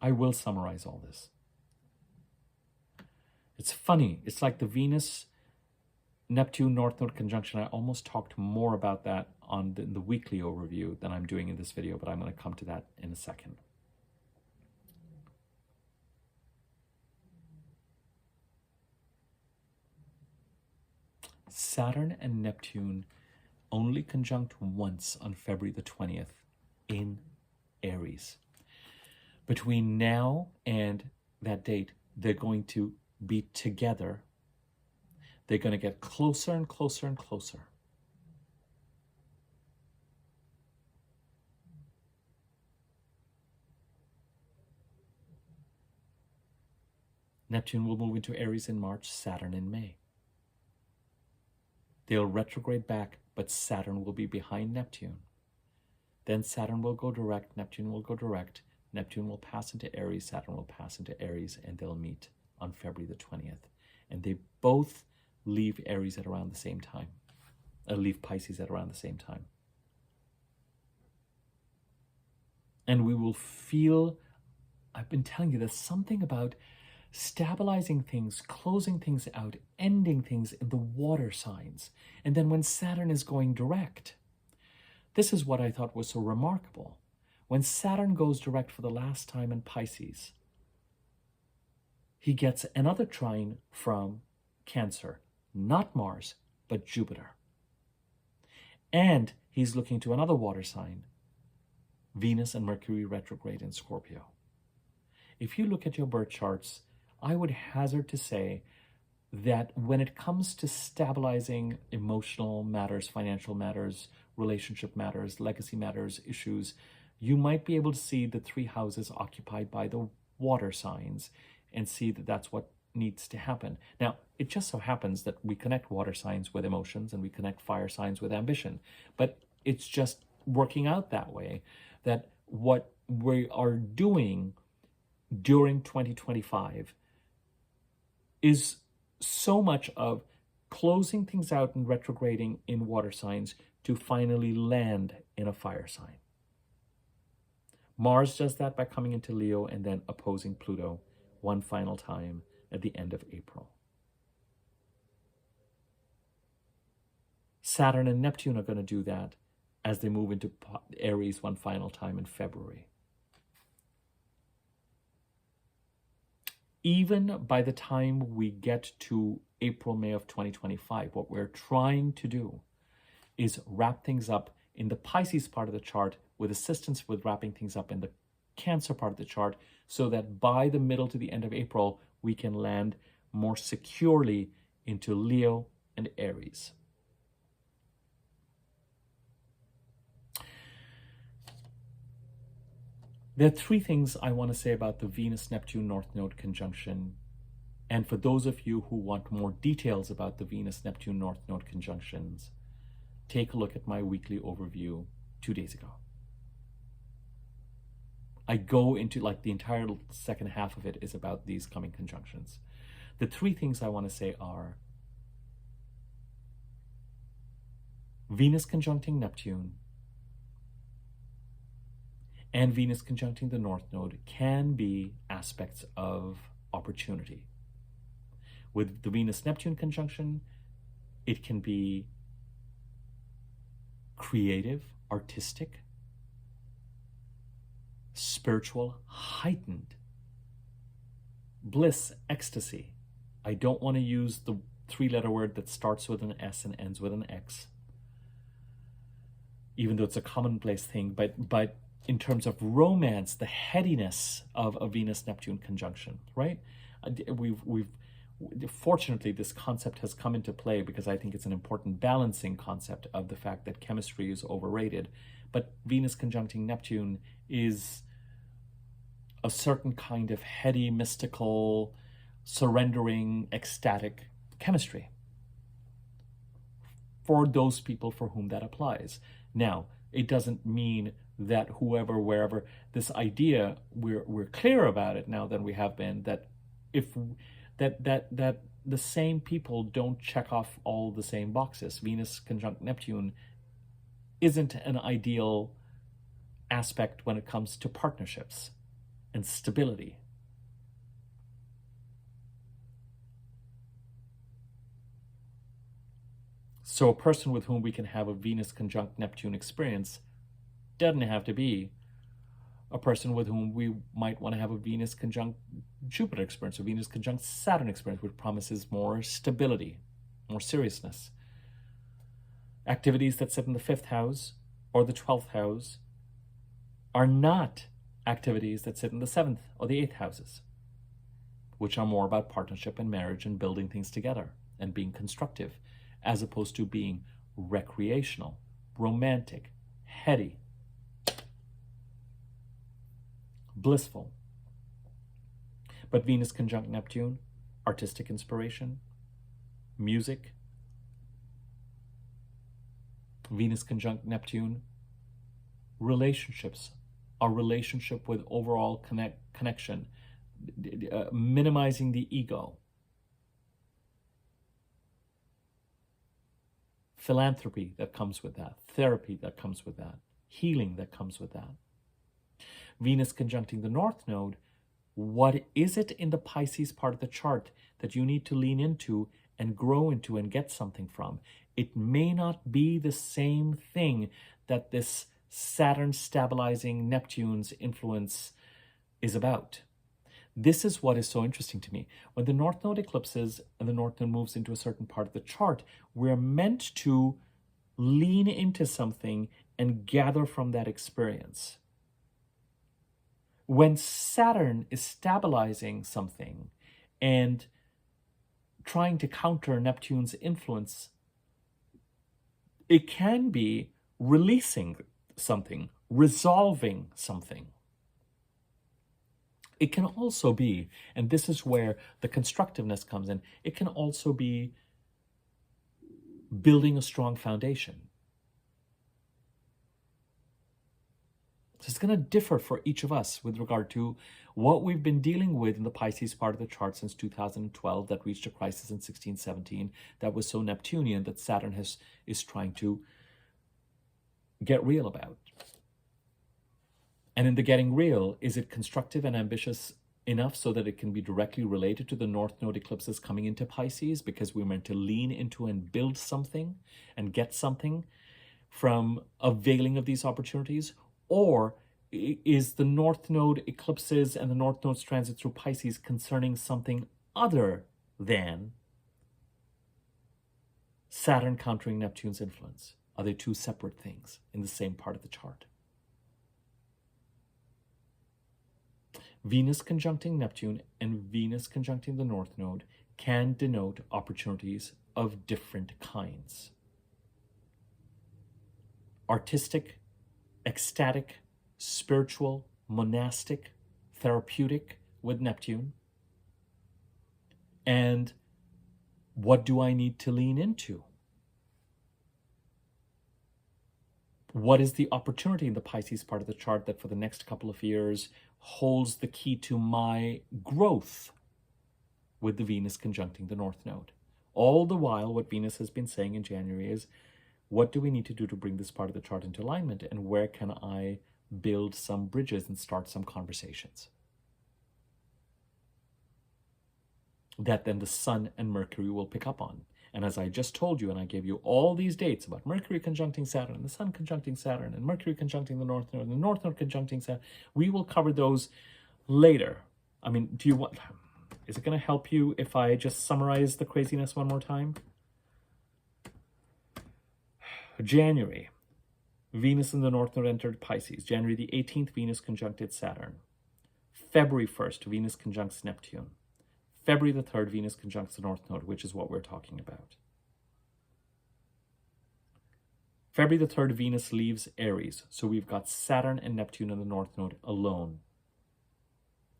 I will summarize all this. It's funny. It's like the Venus Neptune North Node conjunction. I almost talked more about that on the weekly overview than I'm doing in this video, but I'm going to come to that in a second. Saturn and Neptune only conjunct once on February the 20th in Aries. Between now and that date, they're going to be together. They're going to get closer and closer and closer. Neptune will move into Aries in March, Saturn in May. They'll retrograde back, but Saturn will be behind Neptune. Then Saturn will go direct, Neptune will go direct, Neptune will pass into Aries, Saturn will pass into Aries, and they'll meet on February the 20th. And they both leave Aries at around the same time. Leave Pisces at around the same time. And we will feel, I've been telling you, there's something about stabilizing things, closing things out, ending things in the water signs. And then when Saturn is going direct, this is what I thought was so remarkable. When Saturn goes direct for the last time in Pisces, he gets another trine from Cancer, not Mars, but Jupiter. And he's looking to another water sign, Venus and Mercury retrograde in Scorpio. If you look at your birth charts, I would hazard to say that when it comes to stabilizing emotional matters, financial matters, relationship matters, legacy matters, issues, you might be able to see the three houses occupied by the water signs and see that that's what needs to happen. Now, it just so happens that we connect water signs with emotions and we connect fire signs with ambition. But it's just working out that way, that what we are doing during 2025 is so much of closing things out and retrograding in water signs to finally land in a fire sign. Mars does that by coming into Leo and then opposing Pluto one final time at the end of April. Saturn and Neptune are going to do that as they move into Aries one final time in February. even by the time we get to April, May of 2025, what we're trying to do is wrap things up in the Pisces part of the chart with assistance with wrapping things up in the Cancer part of the chart, so that by the middle to the end of April, we can land more securely into Leo and Aries. There are three things I want to say about the Venus-Neptune North Node conjunction. And for those of you who want more details about the Venus-Neptune North Node conjunctions, take a look at my weekly overview 2 days ago. I go into, like, the entire second half of it is about these coming conjunctions. The three things I want to say are Venus conjuncting Neptune and Venus conjuncting the North Node can be aspects of opportunity. With the Venus-Neptune conjunction, it can be creative, artistic, spiritual, heightened, bliss, ecstasy. I don't want to use the three-letter word that starts with an S and ends with an X, even though it's a commonplace thing, but in terms of romance, the headiness of a Venus-Neptune conjunction, right? Fortunately, this concept has come into play because I think it's an important balancing concept of the fact that chemistry is overrated. But Venus conjuncting Neptune is a certain kind of heady, mystical, surrendering, ecstatic chemistry for those people for whom that applies. Now, it doesn't mean that whoever, wherever, this idea, we're clear about it now than we have been, that if that the same people don't check off all the same boxes. Venus conjunct Neptune isn't an ideal aspect when it comes to partnerships and stability. So a person with whom we can have a Venus conjunct Neptune experience doesn't have to be a person with whom we might want to have a Venus conjunct Jupiter experience, or Venus conjunct Saturn experience, which promises more stability, more seriousness. Activities that sit in the 5th house or the 12th house are not activities that sit in the 7th or the 8th houses, which are more about partnership and marriage and building things together and being constructive, as opposed to being recreational, romantic, heady, blissful. But Venus conjunct Neptune, artistic inspiration, music. Venus conjunct Neptune, relationships, our relationship with overall connection, minimizing the ego. Philanthropy that comes with that, therapy that comes with that, healing that comes with that. Venus conjuncting the North Node, what is it in the Pisces part of the chart that you need to lean into and grow into and get something from? It may not be the same thing that this Saturn stabilizing Neptune's influence is about. This is what is so interesting to me. When the North Node eclipses and the North Node moves into a certain part of the chart, we're meant to lean into something and gather from that experience. When Saturn is stabilizing something and trying to counter Neptune's influence, it can be releasing something, resolving something. It can also be, and this is where the constructiveness comes in, it can also be building a strong foundation. So it's going to differ for each of us with regard to what we've been dealing with in the Pisces part of the chart since 2012 that reached a crisis in 1617 that was so Neptunian that Saturn is trying to get real about. And in the getting real, is it constructive and ambitious enough so that it can be directly related to the North Node eclipses coming into Pisces, because we're meant to lean into and build something and get something from availing of these opportunities? Or is the North Node eclipses and the North Node's transit through Pisces concerning something other than Saturn countering Neptune's influence? Are they two separate things in the same part of the chart? Venus conjuncting Neptune and Venus conjuncting the North Node can denote opportunities of different kinds. Artistic, ecstatic, spiritual, monastic, therapeutic with Neptune. And what do I need to lean into? What is the opportunity in the Pisces part of the chart that for the next couple of years holds the key to my growth with the Venus conjuncting the North Node? All the while, what Venus has been saying in January is, what do we need to do to bring this part of the chart into alignment? And where can I build some bridges and start some conversations? That then the Sun and Mercury will pick up on. And as I just told you, and I gave you all these dates about Mercury conjuncting Saturn, and the Sun conjuncting Saturn, and Mercury conjuncting the North Node, and the North Node conjuncting Saturn, we will cover those later. I mean, is it going to help you if I just summarize the craziness one more time? January, Venus in the North Node entered Pisces. January the 18th, Venus conjuncted Saturn. February 1st, Venus conjuncts Neptune. February the 3rd, Venus conjuncts the North Node, which is what we're talking about. February the 3rd, Venus leaves Aries. So we've got Saturn and Neptune in the North Node alone.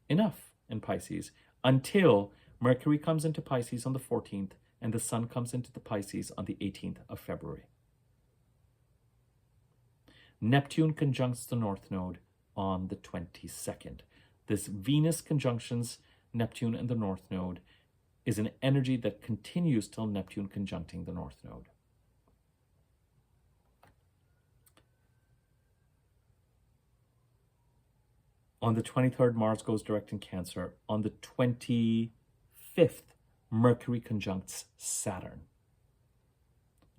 Enough in Pisces until Mercury comes into Pisces on the 14th and the Sun comes into the Pisces on the 18th of February. Neptune conjuncts the North Node on the 22nd. This Venus conjunctions Neptune and the North Node is an energy that continues till Neptune conjuncting the North Node. On the 23rd, Mars goes direct in Cancer. On the 25th, Mercury conjuncts Saturn,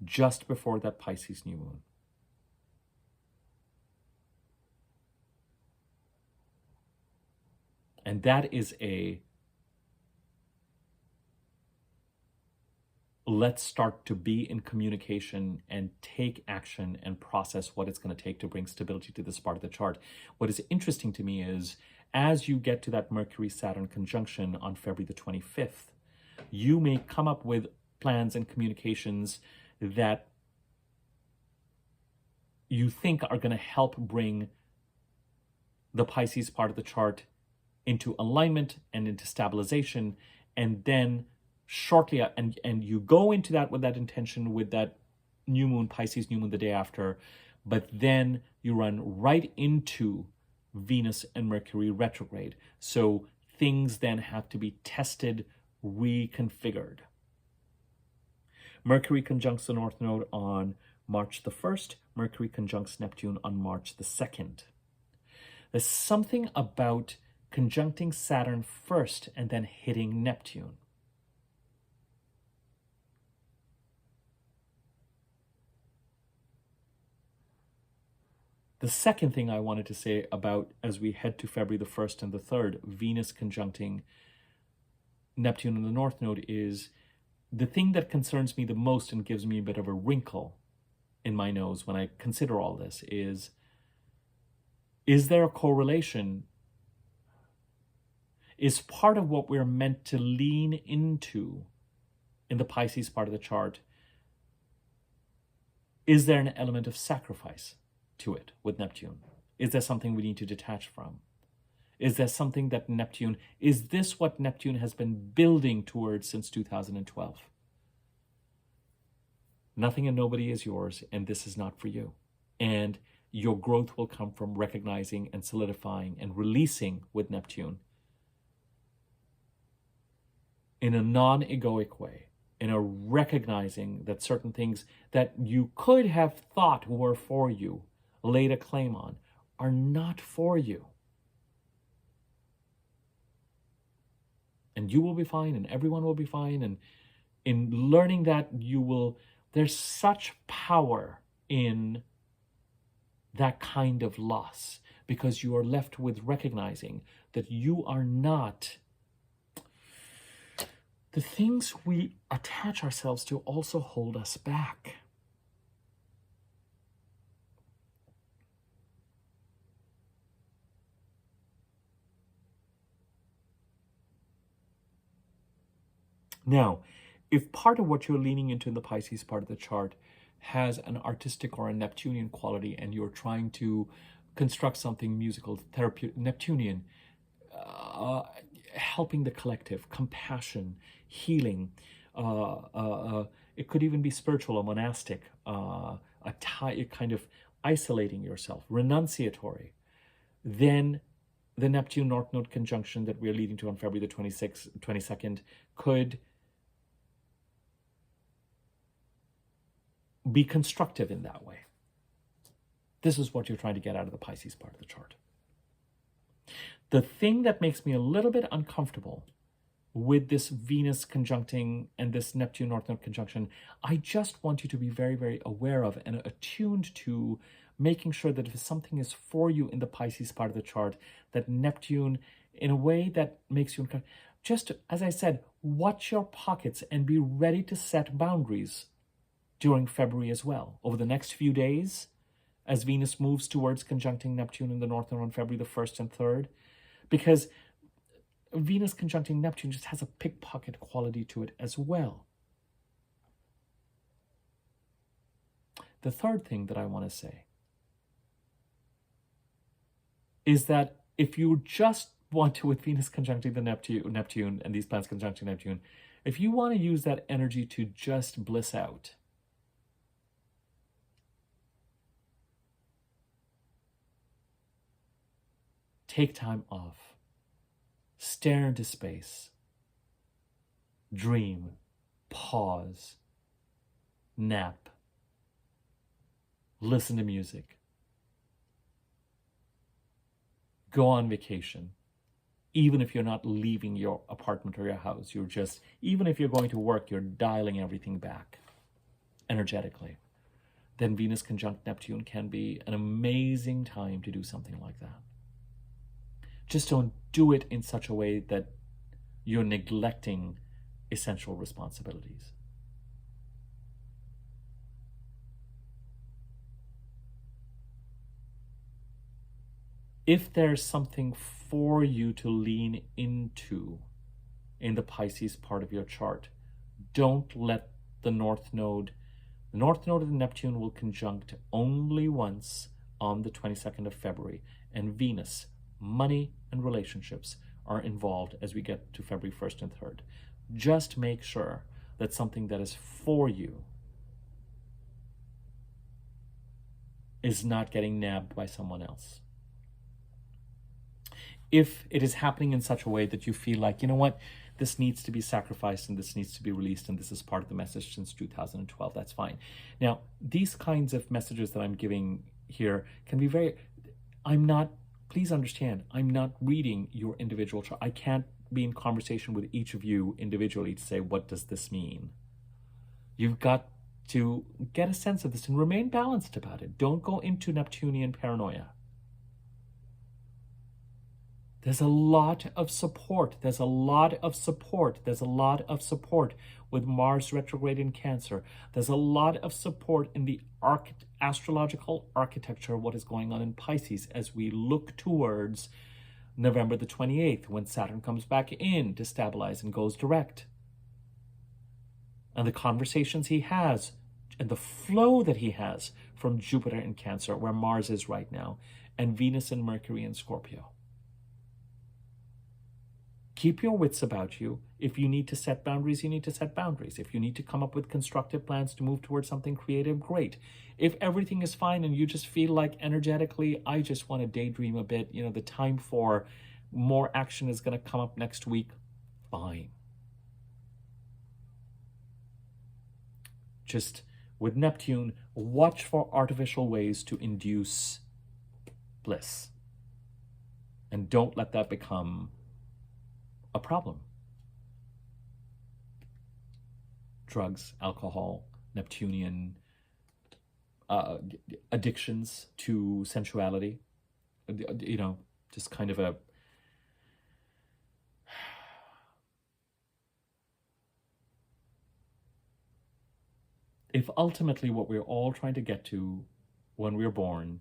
just before that Pisces new moon. And that is let's start to be in communication and take action and process what it's going to take to bring stability to this part of the chart. What is interesting to me is, as you get to that Mercury-Saturn conjunction on February the 25th, you may come up with plans and communications that you think are going to help bring the Pisces part of the chart into alignment and into stabilization, and then shortly, and you go into that with that intention, with that new moon, Pisces new moon the day after, but then you run right into Venus and Mercury retrograde. So things then have to be tested, reconfigured. Mercury conjuncts the North Node on March the 1st. Mercury conjuncts Neptune on March the 2nd. There's something about conjuncting Saturn first and then hitting Neptune. The second thing I wanted to say about, as we head to February the 1st and the 3rd, Venus conjuncting Neptune in the North Node, is the thing that concerns me the most and gives me a bit of a wrinkle in my nose when I consider all this is there a correlation? Is part of what we're meant to lean into in the Pisces part of the chart, is there an element of sacrifice to it with Neptune? Is there something we need to detach from? Is there something that Neptune, is this what Neptune has been building towards since 2012? Nothing and nobody is yours, and this is not for you. And your growth will come from recognizing and solidifying and releasing with Neptune in a non-egoic way, in a recognizing that certain things that you could have thought were for you, laid a claim on, are not for you. And you will be fine, and everyone will be fine. And in learning that, there's such power in that kind of loss, because you are left with recognizing that you are not. The things we attach ourselves to also hold us back. Now, if part of what you're leaning into in the Pisces part of the chart has an artistic or a Neptunian quality, and you're trying to construct something musical, therapeutic, Neptunian, helping the collective, compassion, healing, it could even be spiritual or monastic, kind of isolating yourself, renunciatory, then the Neptune North Node conjunction that we're leading to on February the 22nd could be constructive in that way. This is what you're trying to get out of the Pisces part of the chart. The thing that makes me a little bit uncomfortable with this Venus conjuncting and this Neptune North Node conjunction, I just want you to be very, very aware of and attuned to making sure that if something is for you in the Pisces part of the chart, that Neptune, in a way that makes you uncomfortable, just, as I said, watch your pockets and be ready to set boundaries during February as well. Over the next few days, as Venus moves towards conjuncting Neptune in the North Node on February the 1st and 3rd, because Venus conjuncting Neptune just has a pickpocket quality to it as well. The third thing that I want to say is that if you just want to, with Venus conjuncting the Neptune and these planets conjuncting Neptune, if you want to use that energy to just bliss out, take time off, stare into space, dream, pause, nap, listen to music, go on vacation. Even if you're not leaving your apartment or your house, you're just, even if you're going to work, you're dialing everything back energetically. Then Venus conjunct Neptune can be an amazing time to do something like that. Just don't do it in such a way that you're neglecting essential responsibilities. If there's something for you to lean into in the Pisces part of your chart, don't let the North Node and Neptune will conjunct only once on the 22nd of February, and Venus, money and relationships are involved as we get to February 1st and 3rd. Just make sure that something that is for you is not getting nabbed by someone else. If it is happening in such a way that you feel like, you know what, this needs to be sacrificed and this needs to be released and this is part of the message since 2012, that's fine. Now, these kinds of messages that I'm giving here can be very, please understand, I'm not reading your individual chart. I can't be in conversation with each of you individually to say, what does this mean? You've got to get a sense of this and remain balanced about it. Don't go into Neptunian paranoia. There's a lot of support. There's a lot of support with Mars retrograde in Cancer. There's a lot of support in the astrological architecture of what is going on in Pisces as we look towards November the 28th, when Saturn comes back in to stabilize and goes direct. And the conversations he has and the flow that he has from Jupiter in Cancer, where Mars is right now, and Venus and Mercury in Scorpio. Keep your wits about you. If you need to set boundaries, you need to set boundaries. If you need to come up with constructive plans to move towards something creative, great. If everything is fine and you just feel like energetically, I just want to daydream a bit, the time for more action is going to come up next week, fine. Just with Neptune, watch for artificial ways to induce bliss. And don't let that become a problem. Drugs, alcohol, Neptunian addictions to sensuality, you know, just kind of a, if ultimately what we're all trying to get to when we're born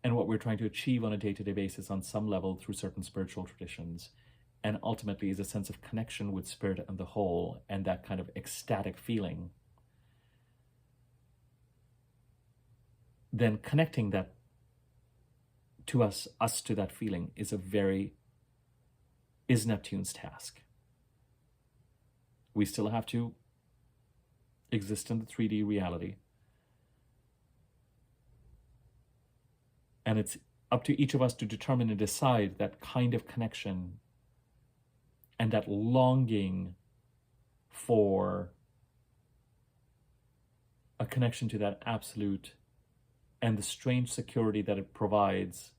and what we're trying to achieve on a day-to-day basis on some level through certain spiritual traditions, and ultimately is a sense of connection with spirit and the whole, and that kind of ecstatic feeling, then connecting that to us to that feeling is Neptune's task. We still have to exist in the 3D reality. And it's up to each of us to determine and decide that kind of connection and that longing for a connection to that absolute and the strange security that it provides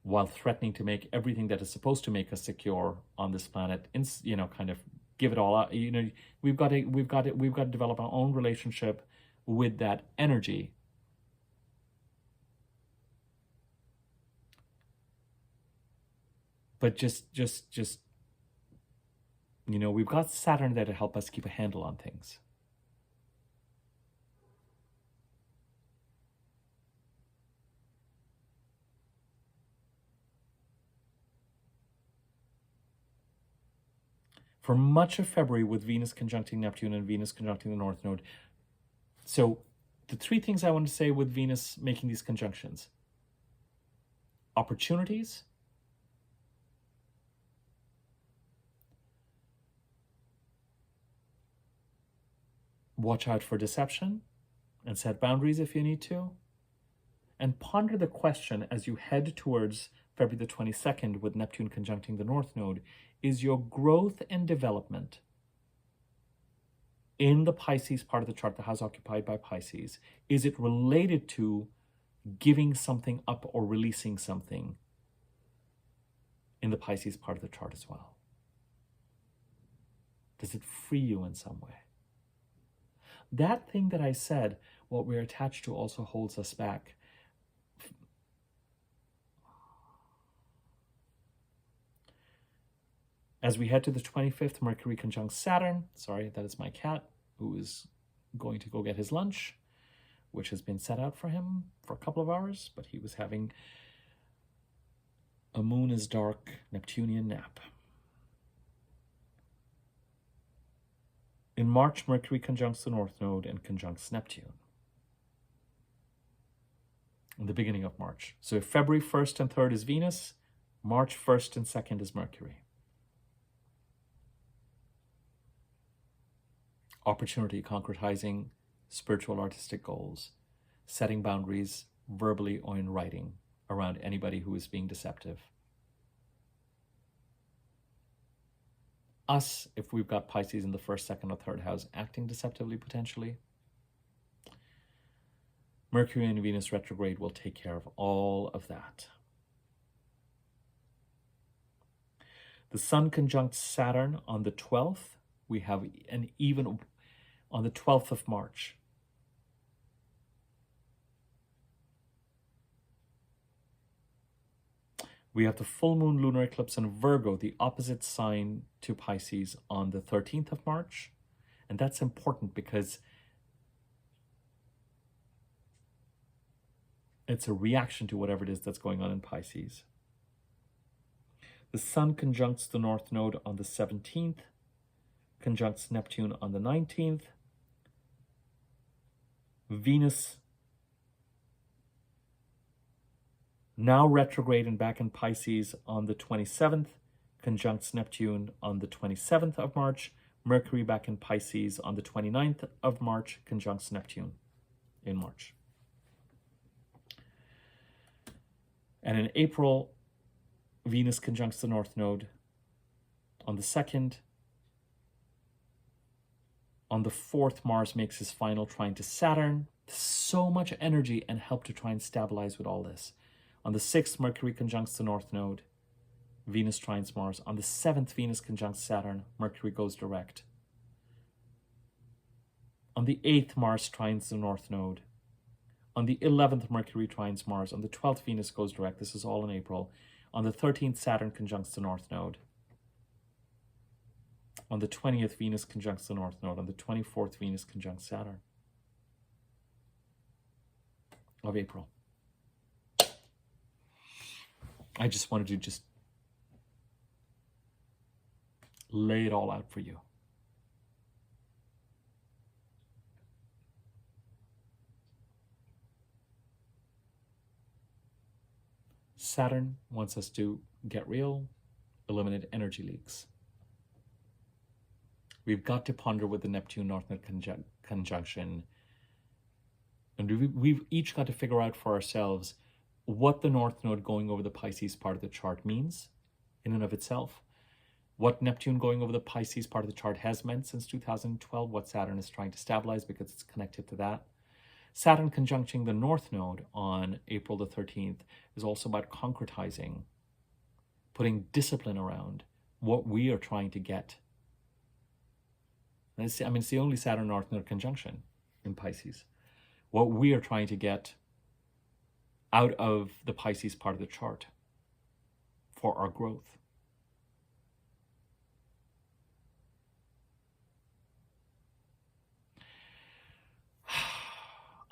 while threatening to make everything that is supposed to make us secure on this planet, you know, kind of give it all out. You know, we've got to develop our own relationship with that energy. But just, you know, we've got Saturn there to help us keep a handle on things. For much of February, with Venus conjuncting Neptune and Venus conjuncting the North Node. So the three things I want to say with Venus making these conjunctions: opportunities, watch out for deception and set boundaries if you need to, and ponder the question as you head towards February the 22nd with Neptune conjuncting the North Node: is your growth and development in the Pisces part of the chart, the house occupied by Pisces, is it related to giving something up or releasing something in the Pisces part of the chart as well? Does it free you in some way? That thing that I said, what we're attached to also holds us back. As we head to the 25th, Mercury conjunct Saturn. Sorry, that is my cat who is going to go get his lunch, which has been set out for him for a couple of hours, but he was having a moon is dark Neptunian nap. In March, Mercury conjuncts the North Node and conjuncts Neptune. In the beginning of March. So if February 1st and 3rd is Venus, March 1st and 2nd is Mercury. Opportunity, concretizing spiritual artistic goals, setting boundaries verbally or in writing around anybody who is being deceptive. Us, if we've got Pisces in the 1st, 2nd, or 3rd house, acting deceptively potentially. Mercury and Venus retrograde will take care of all of that. The Sun conjuncts Saturn on the 12th. We have an even on the 12th of March. We have the full moon lunar eclipse in Virgo, the opposite sign to Pisces, on the 13th of March. And that's important because it's a reaction to whatever it is that's going on in Pisces. The Sun conjuncts the North Node on the 17th, conjuncts Neptune on the 19th. Venus, now retrograde and back in Pisces, on the 27th, conjuncts Neptune on the 27th of March. Mercury back in Pisces on the 29th of March, conjuncts Neptune in March. And in April, Venus conjuncts the North Node on the 2nd. On the 4th, Mars makes his final trine to Saturn. So much energy and help to try and stabilize with all this. On the 6th, Mercury conjuncts the North Node. Venus trines Mars. On the 7th, Venus conjuncts Saturn. Mercury goes direct. On the 8th, Mars trines the North Node. On the 11th, Mercury trines Mars. On the 12th, Venus goes direct. This is all in April. On the 13th, Saturn conjuncts the North Node. On the 20th, Venus conjuncts the North Node. On the 24th, Venus conjuncts Saturn of April. I just wanted to just lay it all out for you. Saturn wants us to get real, eliminate energy leaks. We've got to ponder with the Neptune North Node conjunction. And we've each got to figure out for ourselves what the North Node going over the Pisces part of the chart means in and of itself. What Neptune going over the Pisces part of the chart has meant since 2012. What Saturn is trying to stabilize because it's connected to that. Saturn conjuncting the North Node on April the 13th is also about concretizing, putting discipline around what we are trying to get. And it's the only Saturn North Node conjunction in Pisces. What we are trying to get out of the Pisces part of the chart for our growth.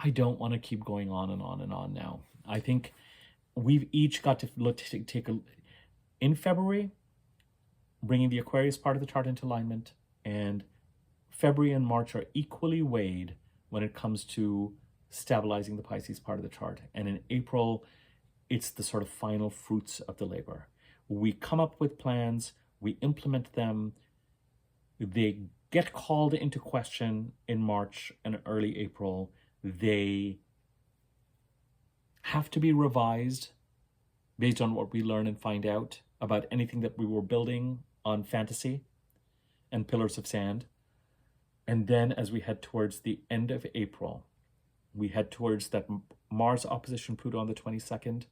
I don't want to keep going on and on and on now. I think we've each got to take a, in February, bringing the Aquarius part of the chart into alignment, and February and March are equally weighed when it comes to stabilizing the Pisces part of the chart. And in April, it's the sort of final fruits of the labor. We come up with plans, we implement them, they get called into question in March and early April. They have to be revised based on what we learn and find out about anything that we were building on fantasy and pillars of sand. And then as we head towards the end of April, we head towards that Mars opposition Pluto on the 22nd.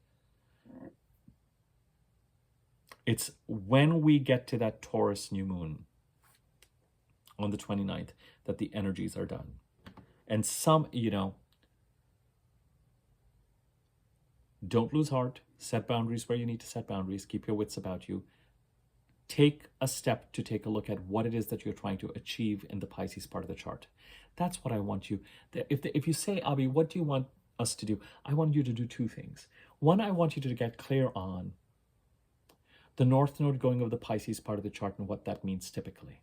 It's when we get to that Taurus new moon on the 29th that the energies are done. And some, don't lose heart. Set boundaries where you need to set boundaries. Keep your wits about you. Take a step to take a look at what it is that you're trying to achieve in the Pisces part of the chart. That's what I want you. If you say, Abhi, what do you want us to do? I want you to do two things. One, I want you to get clear on the North Node going over the Pisces part of the chart and what that means typically.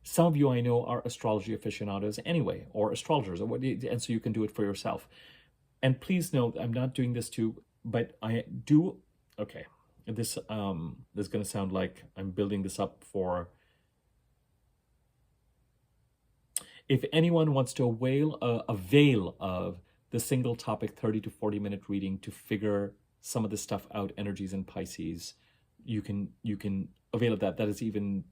Some of you I know are astrology aficionados anyway, or astrologers, and so you can do it for yourself. And please note, I'm not doing this but I do, okay, this is going to sound like I'm building this up for, if anyone wants to avail of the single topic 30 to 40 minute reading to figure some of this stuff out, energies in Pisces, you can avail of that. That is even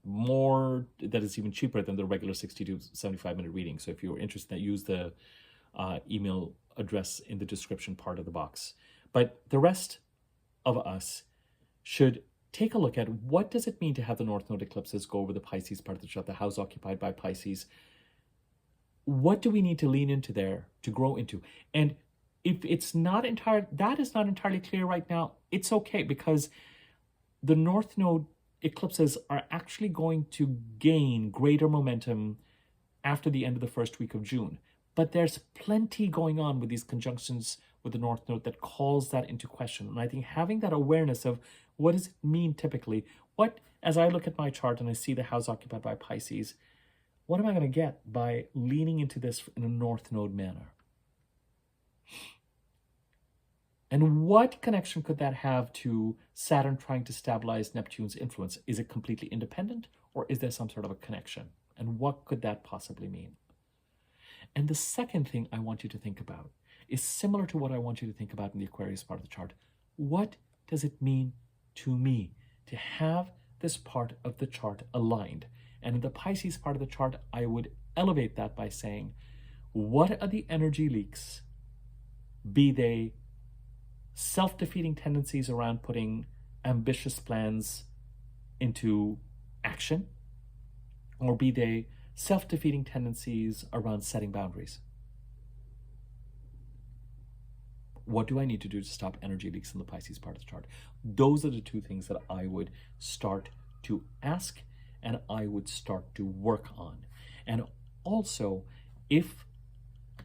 cheaper than the regular 60 to 75 minute reading. So if you're interested, use the email address in the description part of the box. But the rest of us should take a look at what does it mean to have the North Node eclipses go over the Pisces part of the chart, the house occupied by Pisces. What do we need to lean into there to grow into? And if it's not that is not entirely clear right now, it's okay, because the North Node eclipses are actually going to gain greater momentum after the end of the first week of June. But there's plenty going on with these conjunctions with the North Node that calls that into question. And I think having that awareness of what does it mean typically, as I look at my chart and I see the house occupied by Pisces, what am I going to get by leaning into this in a North Node manner? And what connection could that have to Saturn trying to stabilize Neptune's influence? Is it completely independent, or is there some sort of a connection? And what could that possibly mean? And the second thing I want you to think about is similar to what I want you to think about in the Aquarius part of the chart. What does it mean to me to have this part of the chart aligned? And in the Pisces part of the chart, I would elevate that by saying, what are the energy leaks, be they self-defeating tendencies around putting ambitious plans into action, or be they self-defeating tendencies around setting boundaries? What do I need to do to stop energy leaks in the Pisces part of the chart? Those are the two things that I would start to ask and I would start to work on. And also, if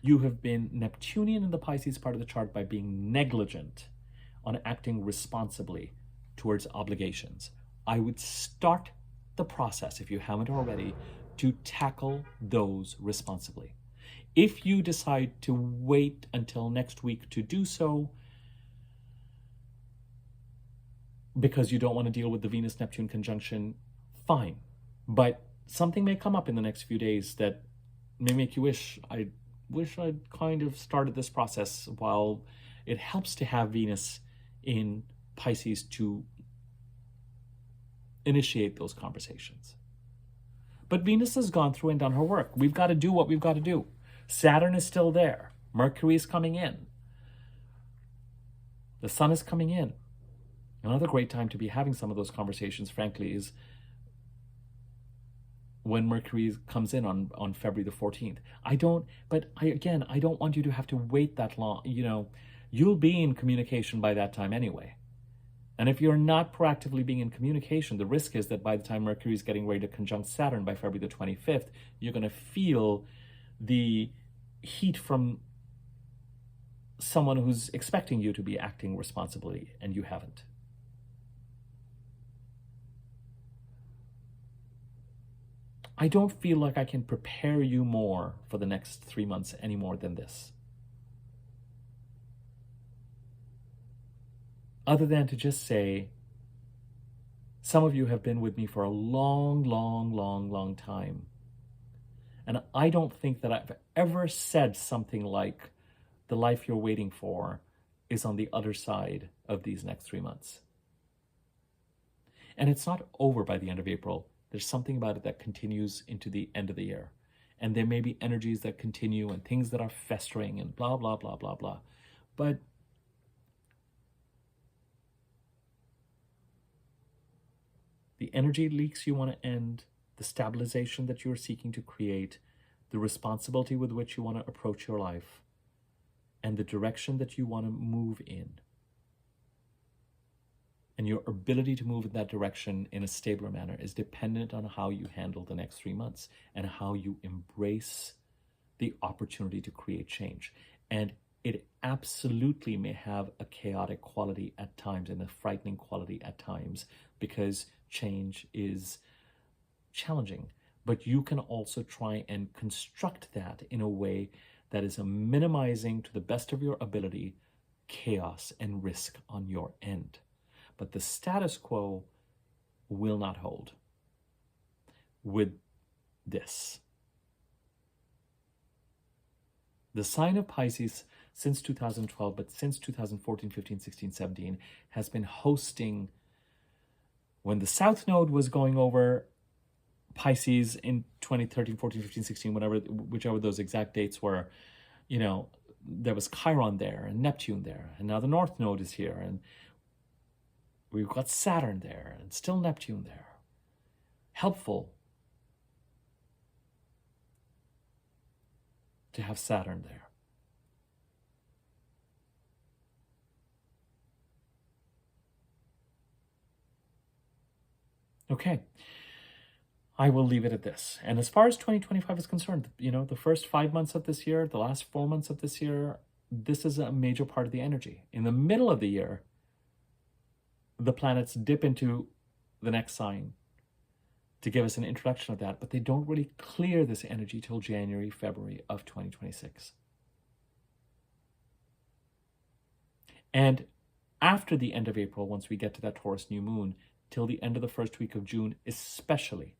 you have been Neptunian in the Pisces part of the chart by being negligent on acting responsibly towards obligations, I would start the process, if you haven't already, to tackle those responsibly. If you decide to wait until next week to do so because you don't want to deal with the Venus-Neptune conjunction, fine. But something may come up in the next few days that may make you wish I'd kind of started this process. While it helps to have Venus in Pisces to initiate those conversations. But Venus has gone through and done her work. We've got to do what we've got to do. Saturn is still there. Mercury is coming in. The sun is coming in. Another great time to be having some of those conversations, frankly, is when Mercury comes in on February the 14th. I don't want you to have to wait that long. You'll be in communication by that time anyway. And if you're not proactively being in communication, the risk is that by the time Mercury is getting ready to conjunct Saturn by February the 25th, you're going to feel the heat from someone who's expecting you to be acting responsibly and you haven't. I don't feel like I can prepare you more for the next 3 months any more than this. Other than to just say, some of you have been with me for a long, long, long, long time. And I don't think that I've ever said something like, the life you're waiting for is on the other side of these next 3 months. And it's not over by the end of April. There's something about it that continues into the end of the year. And there may be energies that continue and things that are festering and blah, blah, blah, blah, blah. But the energy leaks you want to end, the stabilization that you're seeking to create, the responsibility with which you want to approach your life, and the direction that you want to move in, and your ability to move in that direction in a stabler manner is dependent on how you handle the next 3 months and how you embrace the opportunity to create change. And it absolutely may have a chaotic quality at times and a frightening quality at times, because change is challenging. But you can also try and construct that in a way that is minimizing, to the best of your ability, chaos and risk on your end. But the status quo will not hold with this. The sign of Pisces since 2012, but since 2014, 15, 16, 17, has been hosting, when the South Node was going over Pisces in 2013, 14, 15, 16, whichever those exact dates were, there was Chiron there and Neptune there, and now the North Node is here, and we've got Saturn there and still Neptune there. Helpful to have Saturn there. Okay, I will leave it at this. And as far as 2025 is concerned, the first 5 months of this year, the last 4 months of this year, this is a major part of the energy. In the middle of the year, the planets dip into the next sign to give us an introduction of that, but they don't really clear this energy till January, February of 2026. And after the end of April, once we get to that Taurus new moon, till the end of the first week of June especially,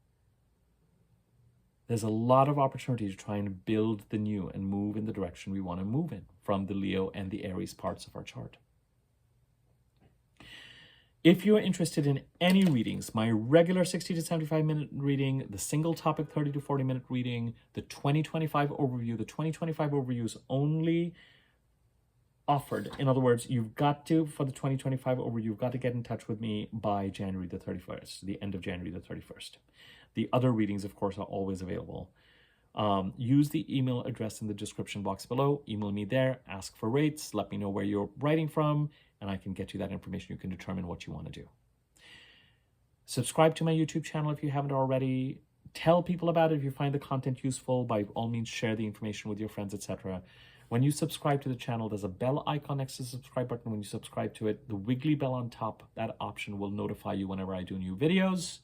there's a lot of opportunity to try and build the new and move in the direction we want to move in from the Leo and the Aries parts of our chart. If you're interested in any readings, my regular 60 to 75 minute reading, the single topic 30 to 40 minute reading, the 2025 overview, the 2025 overview is only offered. In other words, you've got to, for the 2025 overview, you've got to get in touch with me by January the 31st, the end of January the 31st. The other readings, of course, are always available. Use the email address in the description box below. Email me there, ask for rates, let me know where you're writing from, and I can get you that information. You can determine what you want to do. Subscribe to my YouTube channel if you haven't already. Tell people about it if you find the content useful. By all means, share the information with your friends, etc. When you subscribe to the channel, there's a bell icon next to the subscribe button. When you subscribe to it, the wiggly bell on top, that option will notify you whenever I do new videos.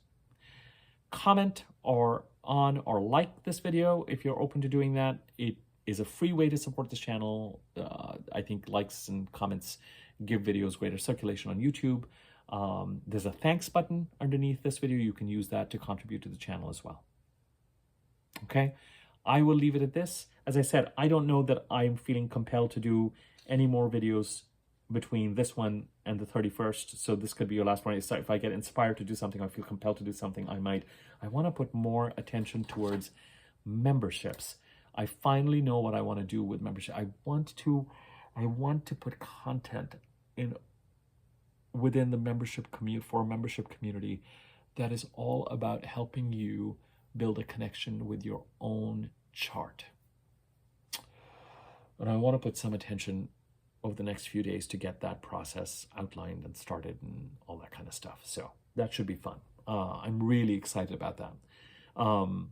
Comment or like this video if you're open to doing that. It is a free way to support this channel. I think likes and comments give videos greater circulation on YouTube. There's a thanks button underneath this video. You can use that to contribute to the channel as well. Okay, I will leave it at this. As I said, I don't know that I'm feeling compelled to do any more videos between this one and the 31st. So this could be your last one. If I get inspired to do something, I feel compelled to do something, I might. I want to put more attention towards memberships. I finally know what I want to do with membership. I want to put content within the membership community that is all about helping you build a connection with your own chart. And I want to put some attention over the next few days to get that process outlined and started and all that kind of stuff. So that should be fun. I'm really excited about that. All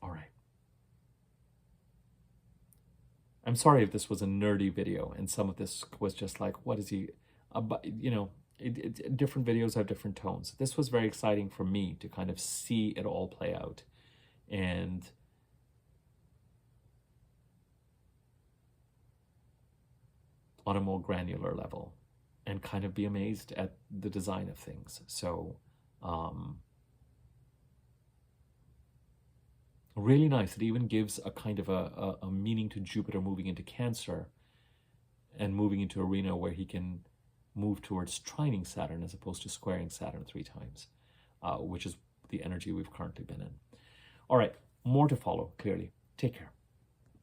right. I'm sorry if this was a nerdy video and some of this was just like, what is he, you know, different videos have different tones. This was very exciting for me to kind of see it all play out and on a more granular level and kind of be amazed at the design of things. So really nice. It even gives a kind of a meaning to Jupiter moving into Cancer and moving into arena where he can move towards trining Saturn as opposed to squaring Saturn 3 times, which is the energy we've currently been in. All right, more to follow, clearly. Take care.